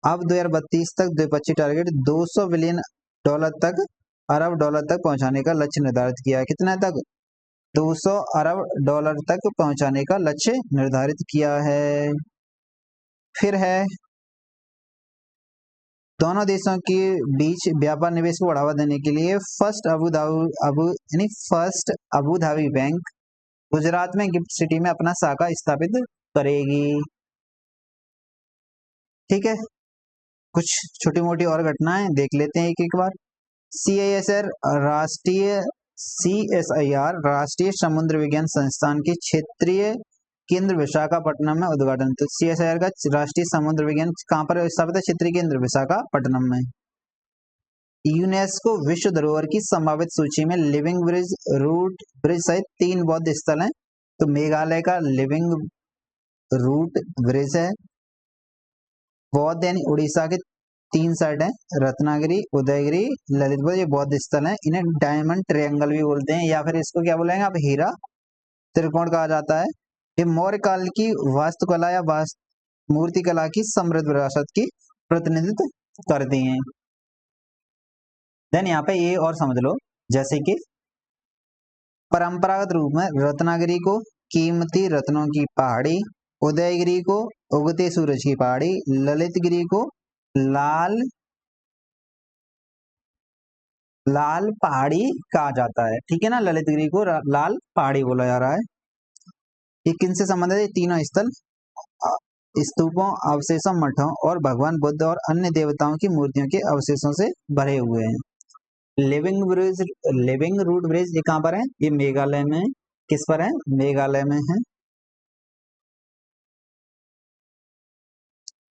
अब 2032 तक द्विपक्षीय टारगेट 200 बिलियन डॉलर तक, अरब डॉलर तक पहुंचाने का लक्ष्य निर्धारित किया है। कितना तक? 200 अरब डॉलर तक पहुंचाने का लक्ष्य निर्धारित किया है। फिर है दोनों देशों के बीच व्यापार निवेश को बढ़ावा देने के लिए first Abu Dhabi bank Gujarat में गिफ्ट सिटी में अपना शाखा स्थापित करेगी। ठीक है, कुछ छोटी मोटी और घटनाएं देख लेते हैं एक एक बार। CISR राष्ट्रीय CSIR राष्ट्रीय समुद्र विज्ञान संस्थान के क्षेत्रीय केंद्र विशाखापट्टनम में उद्घाटन। तो CSIR का राष्ट्रीय समुद्र विज्ञान कहाँ पर स्थापित है? क्षेत्रीय केंद्र विशाखापट्टनम में। यूनेस्को विश्व धरोहर की संभावित सूची में लिविंग ब्रिज, रूट ब्रिज सहित 3 बौद्ध स्थल हैं। तो मेघालय का लिविंग रूट ब्रिज है। बौद्ध यानी उड़ीसा के 3 साइड है, रत्नागिरी, उदयगिरी, ललितपुर, ये बौद्ध स्थल हैं। इन्हें डायमंड ट्रायंगल भी बोलते हैं, या फिर इसको क्या बोलेंगे आप? हीरा त्रिकोण कहा जाता है। ये मौर्य काल की वास्तुकला या मूर्तिकला की समृद्ध विरासत की प्रतिनिधित्व करती हैं। देन यहाँ पे ये और समझ लो, जैसे कि परंपरागत रूप में रत्नागिरी को कीमती रत्नों की पहाड़ी, उदयगिरी को उगते सूरज की पहाड़ी, ललितगिरी को लाल पहाड़ी कहा जाता है। ठीक है ना, ललितगिरी को लाल पहाड़ी बोला जा रहा है। ये किनसे संबंधित है? तीनों स्थल स्तूपों, अवशेषों, मठों और भगवान बुद्ध और अन्य देवताओं की मूर्तियों के अवशेषों से भरे हुए हैं। लिविंग रूट ब्रिज ये कहाँ पर है? ये मेघालय में। किस पर है? मेघालय में है।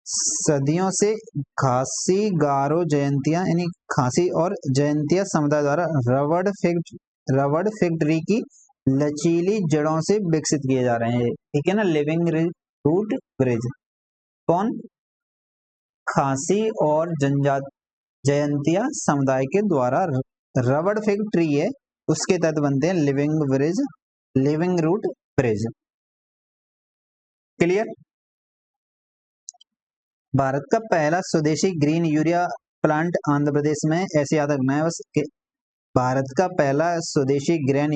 सदियों से खासी गारो जयंतियां यानी खासी और जयंतिया समुदाय द्वारा रबड़ फिग ट्री की लचीली जड़ों से विकसित किए जा रहे हैं। ठीक है ना, लिविंग रूट ब्रिज। कौन? खासी और जयंतिया समुदाय के द्वारा रबड़ फिग ट्री है, उसके तहत बनते हैं living root bridge. Clear? Bharat का पहला स्वदेशी green urea plant Andhra Pradesh में। ऐसे याद रखना है बस कि भारत का पहला स्वदेशी ग्रीन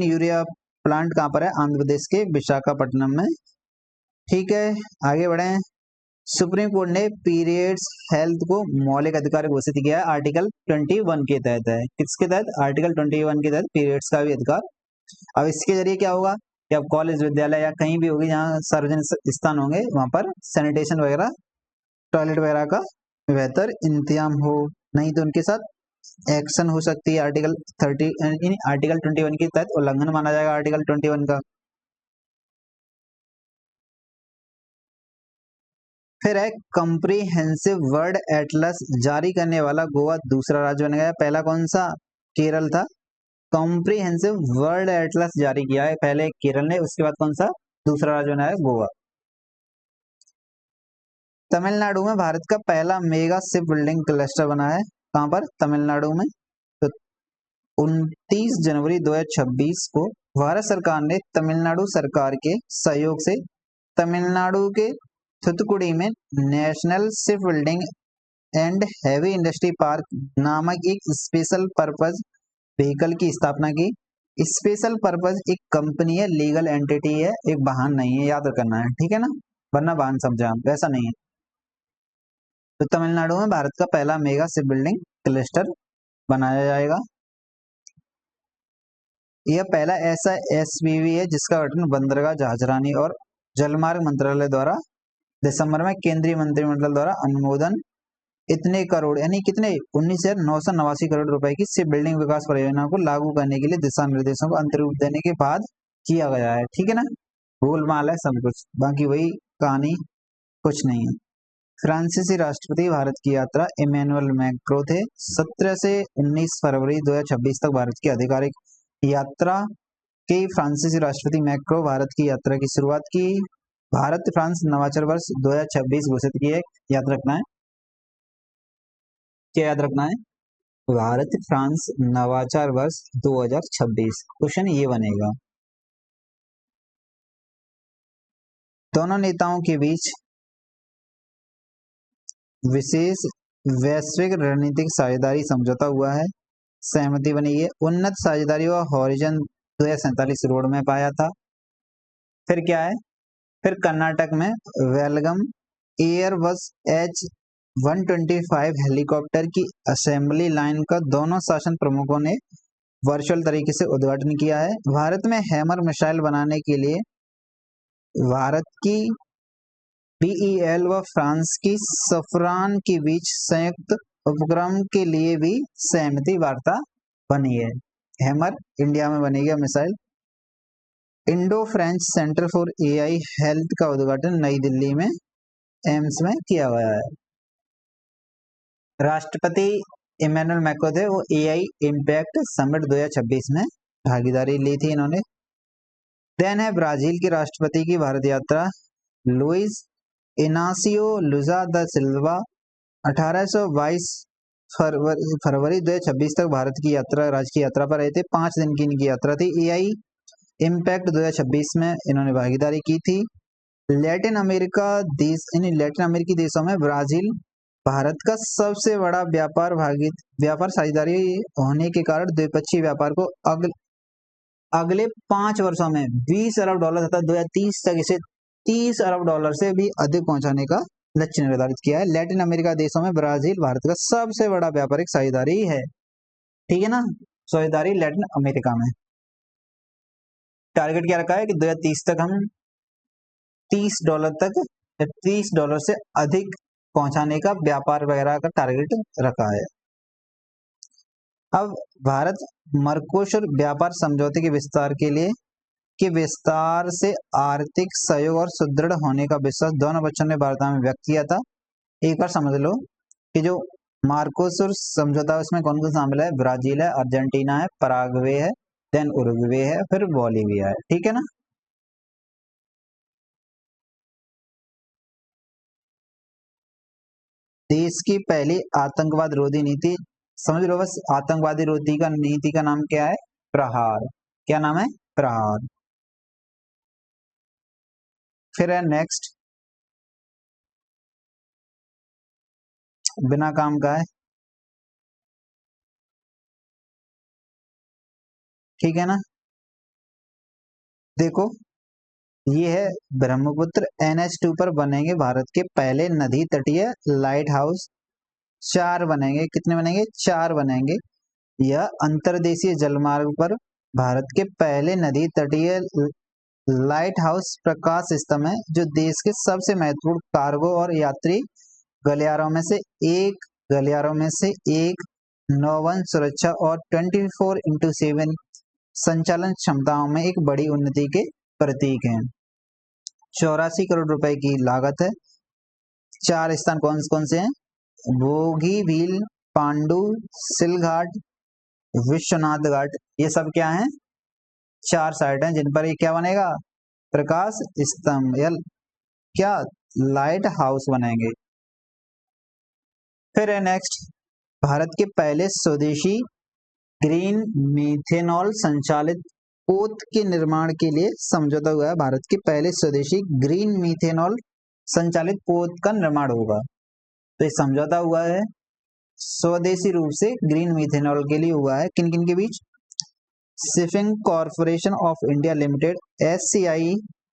यूरिया प्लांट कहाँ पर है? आंध्र प्रदेश के विशाखापट्टनम में। ठीक है, आगे बढ़े। सुप्रीम कोर्ट ने पीरियड्स हेल्थ को मौलिक अधिकार घोषित किया है, आर्टिकल 21 के तहत है। किसके तहत? आर्टिकल 21 के तहत पीरियड्स का भी अधिकार। अब इसके जरिए क्या होगा कि अब कॉलेज, विद्यालय या कहीं भी होगी जहाँ सार्वजनिक स्थान होंगे, वहां पर सैनिटेशन वगैरह, टॉयलेट वगैरह का बेहतर इंतजाम हो। नहीं तो उनके साथ एक्शन हो सकती है। आर्टिकल 21 के तहत उल्लंघन माना जाएगा आर्टिकल 21 का। फिर है कंप्रीहेंसिव वर्ल्ड एटलस जारी करने वाला गोवा दूसरा राज्य बन गया। पहला कौन सा? केरल था। कॉम्प्रीहेंसिव वर्ल्ड एटलस जारी किया है पहले केरल ने, उसके बाद कौन सा दूसरा राज्य बना है? गोवा। तमिलनाडु में भारत का पहला मेगा शिप बिल्डिंग क्लस्टर बना है। कहां पर? तमिलनाडु में। तो 29 जनवरी 2026 को भारत सरकार ने तमिलनाडु सरकार के सहयोग से तमिलनाडु के थुथुकुडी में national ship building and heavy industry park नामक एक स्पेशल पर्पज व्हीकल की स्थापना की। स्पेशल पर्पज एक कंपनी है, लीगल एंटिटी है, एक वाहन नहीं है, याद रखना है। ठीक है ना, वरना वाहन समझा हम, वैसा नहीं है। तो तमिलनाडु में भारत का पहला मेगा शिप बिल्डिंग क्लस्टर बनाया जाएगा। यह पहला ऐसा SPV है जिसका गठन बंदरगाह, जहाजरानी और जलमार्ग मंत्रालय द्वारा दिसंबर में केंद्रीय मंत्रिमंडल द्वारा अनुमोदन इतने करोड़ यानी कितने 19,989 करोड़ रुपए की शिप बिल्डिंग विकास परियोजना को लागू करने के लिए दिशा निर्देशों को अंतिम रूप देने के बाद किया गया है। ठीक है ना, गोलमाल है सब कुछ, बाकी वही कहानी, कुछ नहीं है। फ्रांसीसी राष्ट्रपति भारत की यात्रा इमैनुअल मैक्रों थे। 17 से 19 फरवरी 2026 तक भारत की आधिकारिक यात्रा की फ्रांसीसी राष्ट्रपति मैक्रो भारत की यात्रा की शुरुआत की। भारत फ्रांस नवाचार वर्ष 2026 घोषित किए। याद रखना है, क्या याद रखना है? भारत फ्रांस नवाचार वर्ष 2026। क्वेश्चन ये बनेगा। दोनों नेताओं के बीच विशेष वैश्विक रणनीतिक साझेदारी समझौता हुआ है, सहमति बनी है। उन्नत साझेदारी व हॉरिजन 2047 रोड मैप आया था। फिर क्या है? फिर कर्नाटक में वेलगम एयरबस 125 हेलीकॉप्टर की असेंबली लाइन का दोनों शासन प्रमुखों ने वर्चुअल तरीके से उद्घाटन किया है। भारत में हैमर मिसाइल बनाने के लिए भारत की बीईएल व फ्रांस की सफरान के बीच संयुक्त उपक्रम के लिए भी सहमति वार्ता बनी है। हैमर इंडिया में बनेगा missile. Indo French centre for AI health का उद्घाटन नई दिल्ली में एम्स में किया गया है। राष्ट्रपति इमैनुअल मैक्रों थे, वो एआई इम्पैक्ट समिट 2026 में भागीदारी ली थी इन्होंने। देन है ब्राजील के राष्ट्रपति की भारत यात्रा। लुइस इनासियो लुजा दा सिल्वा 1822 फरवरी 2026 तक भारत की यात्रा, राज्य की यात्रा पर रहे थे। 5 दिन की इनकी यात्रा थी। एआई इम्पैक्ट 2026 में इन्होंने भागीदारी की थी। लैटिन अमेरिकी देशों में ब्राजील भारत का सबसे बड़ा व्यापार साझेदारी होने के कारण द्विपक्षीय व्यापार को अगले 5 वर्षों में 20 अरब डॉलर तथा 2030 तक इसे 30 अरब डॉलर से भी अधिक पहुंचाने का लक्ष्य निर्धारित किया है। लैटिन अमेरिका देशों में ब्राजील भारत का सबसे बड़ा व्यापारिक साझेदारी है। ठीक है ना, साझेदारी लैटिन अमेरिका में। टारगेट क्या रखा है कि 2030 तक हम 30 डॉलर तक या 30 डॉलर से अधिक पहुंचाने का व्यापार वगैरह का टारगेट रखा है। अब भारत मर्कोसुर व्यापार समझौते के विस्तार से आर्थिक सहयोग और सुदृढ़ होने का विश्वास दोनों पक्षों ने वार्ता में व्यक्त किया था। एक बार समझ लो कि जो मार्कोसुर समझौता उसमें कौन कौन शामिल है? ब्राजील है, अर्जेंटीना है, पराग्वे है, देन उरुग्वे है, फिर बोलीविया है। ठीक है ना। देश की पहली आतंकवाद रोधी नीति, समझ लो बस, आतंकवादी रोधी का नीति का नाम क्या है? प्रहार। क्या नाम है? प्रहार। फिर है नेक्स्ट, बिना काम का है। ठीक है ना। देखो ये है ब्रह्मपुत्र NH2 पर बनेंगे भारत के पहले नदी तटीय लाइट हाउस। 4 बनेंगे। कितने बनेंगे? 4 बनेंगे। यह अंतर्देशीय जलमार्ग पर भारत के पहले नदी तटीय लाइट हाउस प्रकाश स्तंभ है, जो देश के सबसे महत्वपूर्ण कार्गो और यात्री गलियारों में से एक नौवन सुरक्षा और 24x7 संचालन क्षमताओं में एक बड़ी उन्नति के प्रतीक हैं। 84 करोड़ रुपए की लागत है। 4 स्थान कौन कौन से हैं? बोगीबील, पांडु, सिलघाट, विश्वनाथ घाट। ये सब क्या हैं? 4 साइट हैं जिन पर ये क्या बनेगा? प्रकाश स्तंभ या क्या लाइट हाउस बनेंगे। फिर है नेक्स्ट, भारत के पहले स्वदेशी ग्रीन मीथेनॉल संचालित पोत के निर्माण के लिए समझौता हुआ है। भारत के पहले स्वदेशी ग्रीन मीथेनॉल संचालित पोत का निर्माण होगा। तो ये समझौता हुआ है स्वदेशी रूप से ग्रीन मीथेनॉल के लिए हुआ है। किन किन के बीच? Shipping corporation of India limited SCI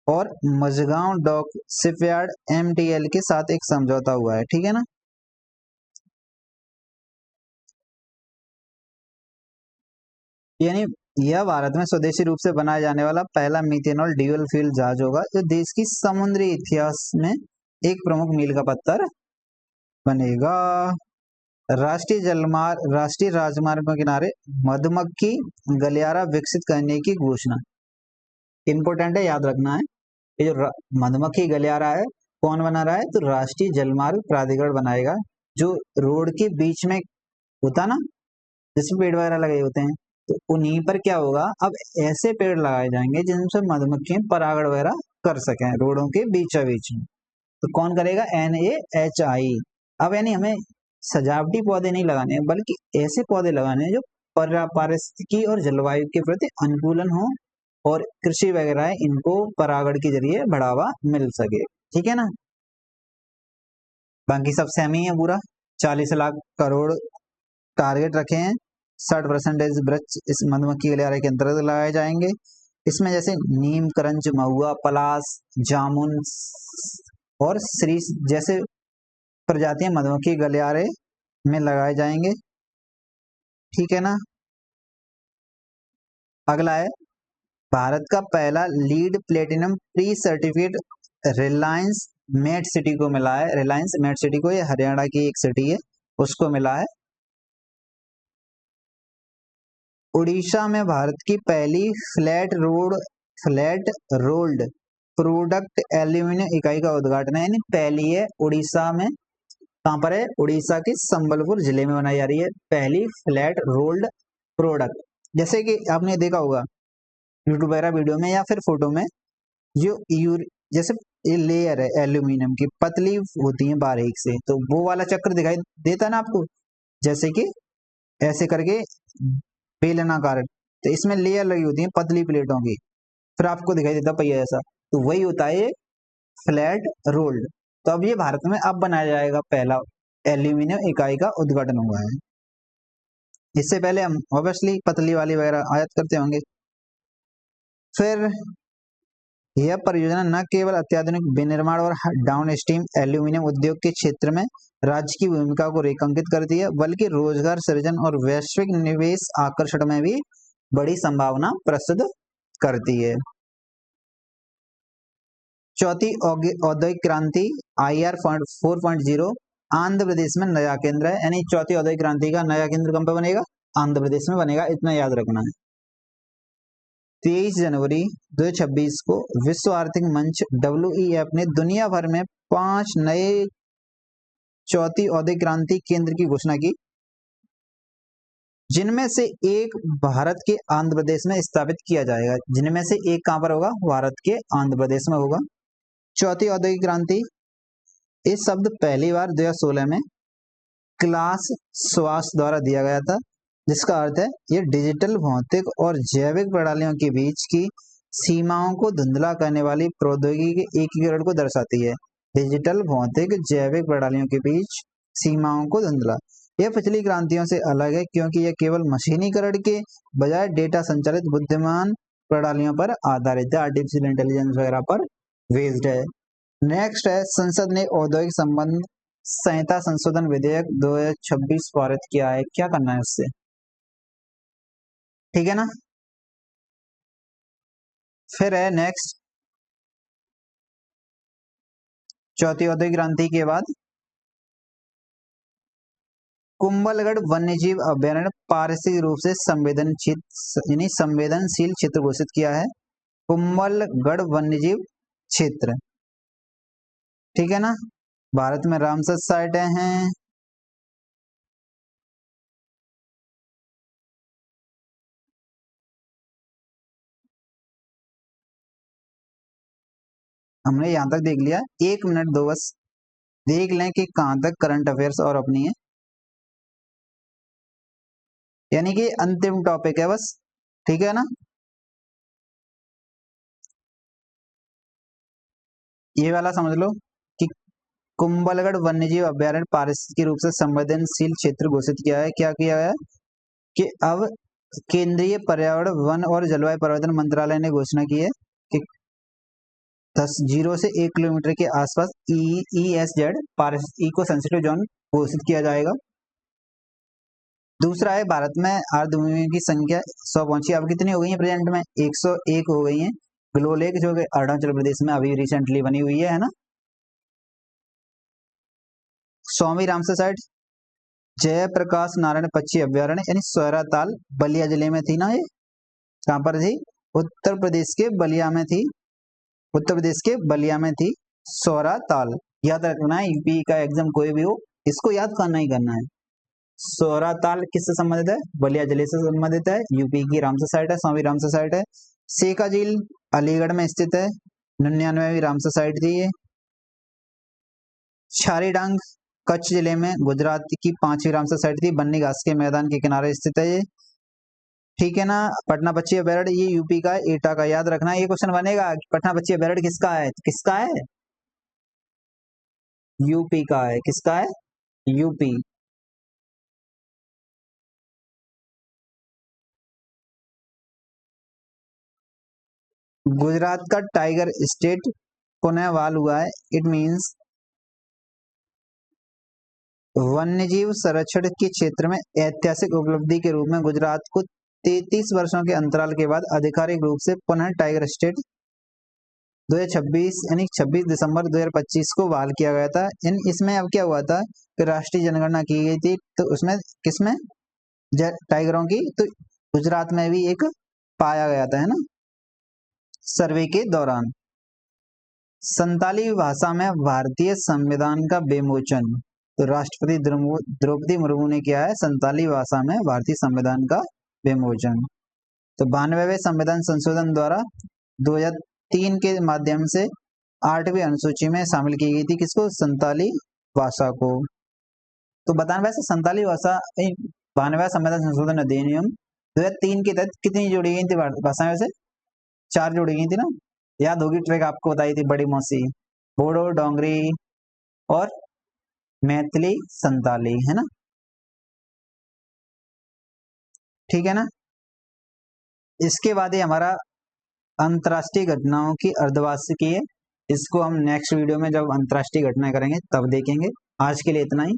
और मझगांव डॉक शिपयार्ड MTL के साथ एक समझौता हुआ है। ठीक है ना। यानी यह भारत में स्वदेशी रूप से बनाया जाने वाला पहला मीथेनॉल ड्यूल फ्यूल जहाज होगा, जो देश की समुद्री इतिहास में एक प्रमुख मील का पत्थर बनेगा। राष्ट्रीय राजमार्ग के किनारे मधुमक्खी गलियारा विकसित करने की घोषणा। इंपोर्टेंट है, याद रखना है। ये जो मधुमक्खी गलियारा है कौन बना रहा है? तो राष्ट्रीय जलमार्ग प्राधिकरण बनाएगा। जो रोड के बीच में होता ना, जिसमें पेड़ वगैरह लगे होते हैं, तो उन्हीं पर क्या होगा, अब ऐसे पेड़ लगाए जाएंगे जिनसे मधुमक्खियां परागण वगैरह कर सकें रोडों के बीचों बीच में। तो कौन करेगा? NAHI। अब यानी हमें सजावटी पौधे नहीं लगाने हैं, बल्कि ऐसे पौधे लगाने हैं जो पारिस्थितिकी और जलवायु के प्रति अनुकूलन हो और कृषि वगैरह इनको परागण के जरिए बढ़ावा मिल सके। ठीक है ना। बाकी सब सेम ही है पूरा। 40 लाख करोड़ टारगेट रखे हैं। 60% वृक्ष इस मधुमक्खी गलियारे के अंतर्गत लगाए जाएंगे। इसमें जैसे नीम, करंज, महुआ, पलास, जामुन और श्री जैसे प्रजातियां मधुमक्खी गलियारे में लगाए जाएंगे। ठीक है ना। अगला है भारत का पहला lead platinum pre certificate Reliance Met City को मिला है। रिलायंस मेट सिटी को, ये हरियाणा की एक सिटी है, उसको मिला है। उड़ीसा में भारत की पहली फ्लैट रोल्ड प्रोडक्ट एल्यूमिनियम इकाई का उद्घाटन है, यानी पहली है उड़ीसा में। कहाँ पर है? उड़ीसा के संबलपुर जिले में बनाई जा रही है पहली फ्लैट रोल्ड प्रोडक्ट। जैसे कि आपने देखा होगा यूट्यूब वगैरह वीडियो में या फिर फोटो में, जो जैसे ये लेयर है एल्यूमिनियम की, पतली होती है बारीक से, तो वो वाला चक्र दिखाई देता है ना आपको, जैसे कि ऐसे करके बेलनाकार, तो इसमें लेयर लगी होती है पतली प्लेटों की, फिर आपको दिखाई देता पहिया जैसा, तो वही होता है ये फ्लैट रोल्ड। तो अब ये भारत में अब बनाया जाएगा पहला एल्यूमिनियम इकाई का उद्घाटन हुआ है। इससे पहले हम ऑब्वियसली पतली वाली वगैरह आयात करते होंगे। फिर यह परियोजना न केवल अत्याधुनिक विनिर्माण और डाउन स्ट्रीम एल्यूमिनियम उद्योग के क्षेत्र में राज्य की भूमिका को रेखांकित करती है, बल्कि रोजगार सृजन और वैश्विक निवेश आकर्षण में भी बड़ी संभावना प्रस्तुत करती है। चौथी औद्योगिक क्रांति IR 4.0 आंध्र प्रदेश में नया केंद्र है, यानी चौथी औद्योगिक क्रांति का नया केंद्र कहां पर बनेगा? आंध्र प्रदेश में बनेगा, इतना याद रखना है। 23 जनवरी 2026 को विश्व आर्थिक मंच WEF ने दुनिया भर में 5 नए चौथी औद्योगिक क्रांति केंद्र की घोषणा की, जिनमें से एक भारत के आंध्र प्रदेश में स्थापित किया जाएगा। जिनमें से एक कहां पर होगा? भारत के आंध्र प्रदेश में होगा। चौथी औद्योगिक क्रांति, इस शब्द पहली बार 2016 में क्लास स्वास द्वारा दिया गया था, जिसका अर्थ है ये डिजिटल भौतिक और जैविक प्रणालियों के बीच की सीमाओं को धुंधला करने वाली प्रौद्योगिकी के एकीकरण को दर्शाती है। डिजिटल भौतिक जैविक प्रणालियों के बीच सीमाओं को धुंधला, यह पिछली क्रांतियों से अलग है क्योंकि यह केवल मशीनीकरण के बजाय डेटा संचालित बुद्धिमान प्रणालियों पर आधारित है, आर्टिफिशियल इंटेलिजेंस वगैरह पर बेस्ड है। नेक्स्ट है संसद ने औद्योगिक संबंध संहिता संशोधन विधेयक 2026 पारित किया है। क्या करना है उससे? ठीक है ना। फिर है नेक्स्ट, चौथी औद्योगिक क्रांति के बाद कुंभलगढ़ वन्यजीव अभ्यारण्य पारिस्थितिक रूप से संवेदनशील क्षेत्र घोषित किया है। कुंभलगढ़ वन्यजीव क्षेत्र, ठीक है ना। भारत में रामसर साइटें हैं। हमने यहां तक देख लिया, 1 मिनट दो बस, देख लें कि कहां तक करंट अफेयर्स और अपनी है, यानी कि अंतिम टॉपिक है बस, ठीक है ना। ये वाला समझ लो कि कुंभलगढ़ वन्यजीव अभ्यारण्य पारिस्थितिक रूप से संवेदनशील क्षेत्र घोषित किया है। क्या किया है कि अब केंद्रीय पर्यावरण वन और जलवायु परिवर्तन मंत्रालय ने घोषणा की है कि 0 से 1 किलोमीटर के आसपास EESZ पारिस्थितिक इको सेंसिटिव जोन घोषित किया जाएगा। दूसरा है भारत में आर्द्रभूमि की संख्या 100 पहुंची, अब कितनी हो गई है प्रेजेंट में? 101 हो गई है। ग्लोलेक जो कि अरुणाचल प्रदेश में अभी रिसेंटली बनी हुई है ना। स्वामी रामसर साइट, जयप्रकाश नारायण पक्षी अभ्यारण्य यानी सोयराताल बलिया जिले में थी ना ये, कहां पर थी? उत्तर प्रदेश के बलिया में थी, उत्तर प्रदेश के बलिया में थी सोराताल। याद रखना है, यूपी का एग्जाम कोई भी हो, इसको याद करना ही करना है। सोराताल किससे संबंधित है? बलिया जिले से संबंधित है, यूपी की रामसर साइट है, स्वामी रामसर साइट है। सेका झील अलीगढ़ में स्थित है, 99वीं रामसर साइट थी ये। छारी डांग कच्छ जिले में गुजरात की 5वीं रामसर साइट थी, बन्नी घास के मैदान के किनारे स्थित है ये, ठीक है ना। पटना पक्षी अभ्यारण्य ये यूपी का एटा का, याद रखना ये क्वेश्चन बनेगा कि पटना पक्षी अभ्यारण्य किसका है? किसका है? यूपी का है। किसका है? यूपी। गुजरात का टाइगर स्टेट पुनः बहाल हुआ है, इट मींस वन्यजीव संरक्षण के क्षेत्र में ऐतिहासिक उपलब्धि के रूप में गुजरात को 33 वर्षों के अंतराल के बाद आधिकारिक रूप से पुनः टाइगर स्टेट 2026 यानी 26 दिसंबर 2025 को बहाल किया गया था। इन इसमें अब क्या हुआ था कि राष्ट्रीय जनगणना की गई थी, तो उसमें किसमें टाइगरों की, तो गुजरात में भी एक पाया गया था, है ना, सर्वे के दौरान। संताली भाषा में भारतीय संविधान का विमोचन, तो राष्ट्रपति द्रौपदी मुर्मू ने किया है संताली भाषा में भारतीय संविधान का विमोचन। तो 92वें संविधान संशोधन द्वारा 2003 के माध्यम से 8वीं अनुसूची में शामिल की गई थी किसको, संताली भाषा को। तो बताना वैसे संताली भाषा 92वां संविधान संशोधन अधिनियम 2003 के तहत कितनी जोड़ी गई थी भाषाएं, वैसे 4 जोड़ी गई थी ना, याद होगी, ट्रैक आपको बताई थी बड़ी मौसी, बोडो, डोंगरी और मैथिली, संताली, है ना, ठीक है ना। इसके बाद ही हमारा अंतर्राष्ट्रीय घटनाओं की अर्धवार्षिकी है, इसको हम नेक्स्ट वीडियो में जब अंतर्राष्ट्रीय घटनाएं करेंगे तब देखेंगे। आज के लिए इतना ही।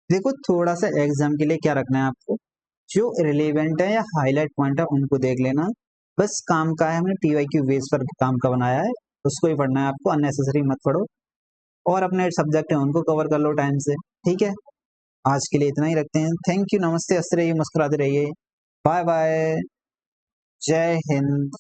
देखो थोड़ा सा एग्जाम के लिए क्या रखना है आपको, जो रिलेवेंट है या हाईलाइट पॉइंट है उनको देख लेना, बस काम का है, हमने टीवाईक्यू बेस पर काम का बनाया है, उसको ही पढ़ना है आपको, अननेसेसरी मत पढ़ो, और अपने सब्जेक्ट है उनको कवर कर लो टाइम से, ठीक है। आज के लिए इतना ही रखते हैं। थैंक यू, नमस्ते, हंसते रहिए, मुस्कुराते रहिए, बाय बाय, जय हिंद।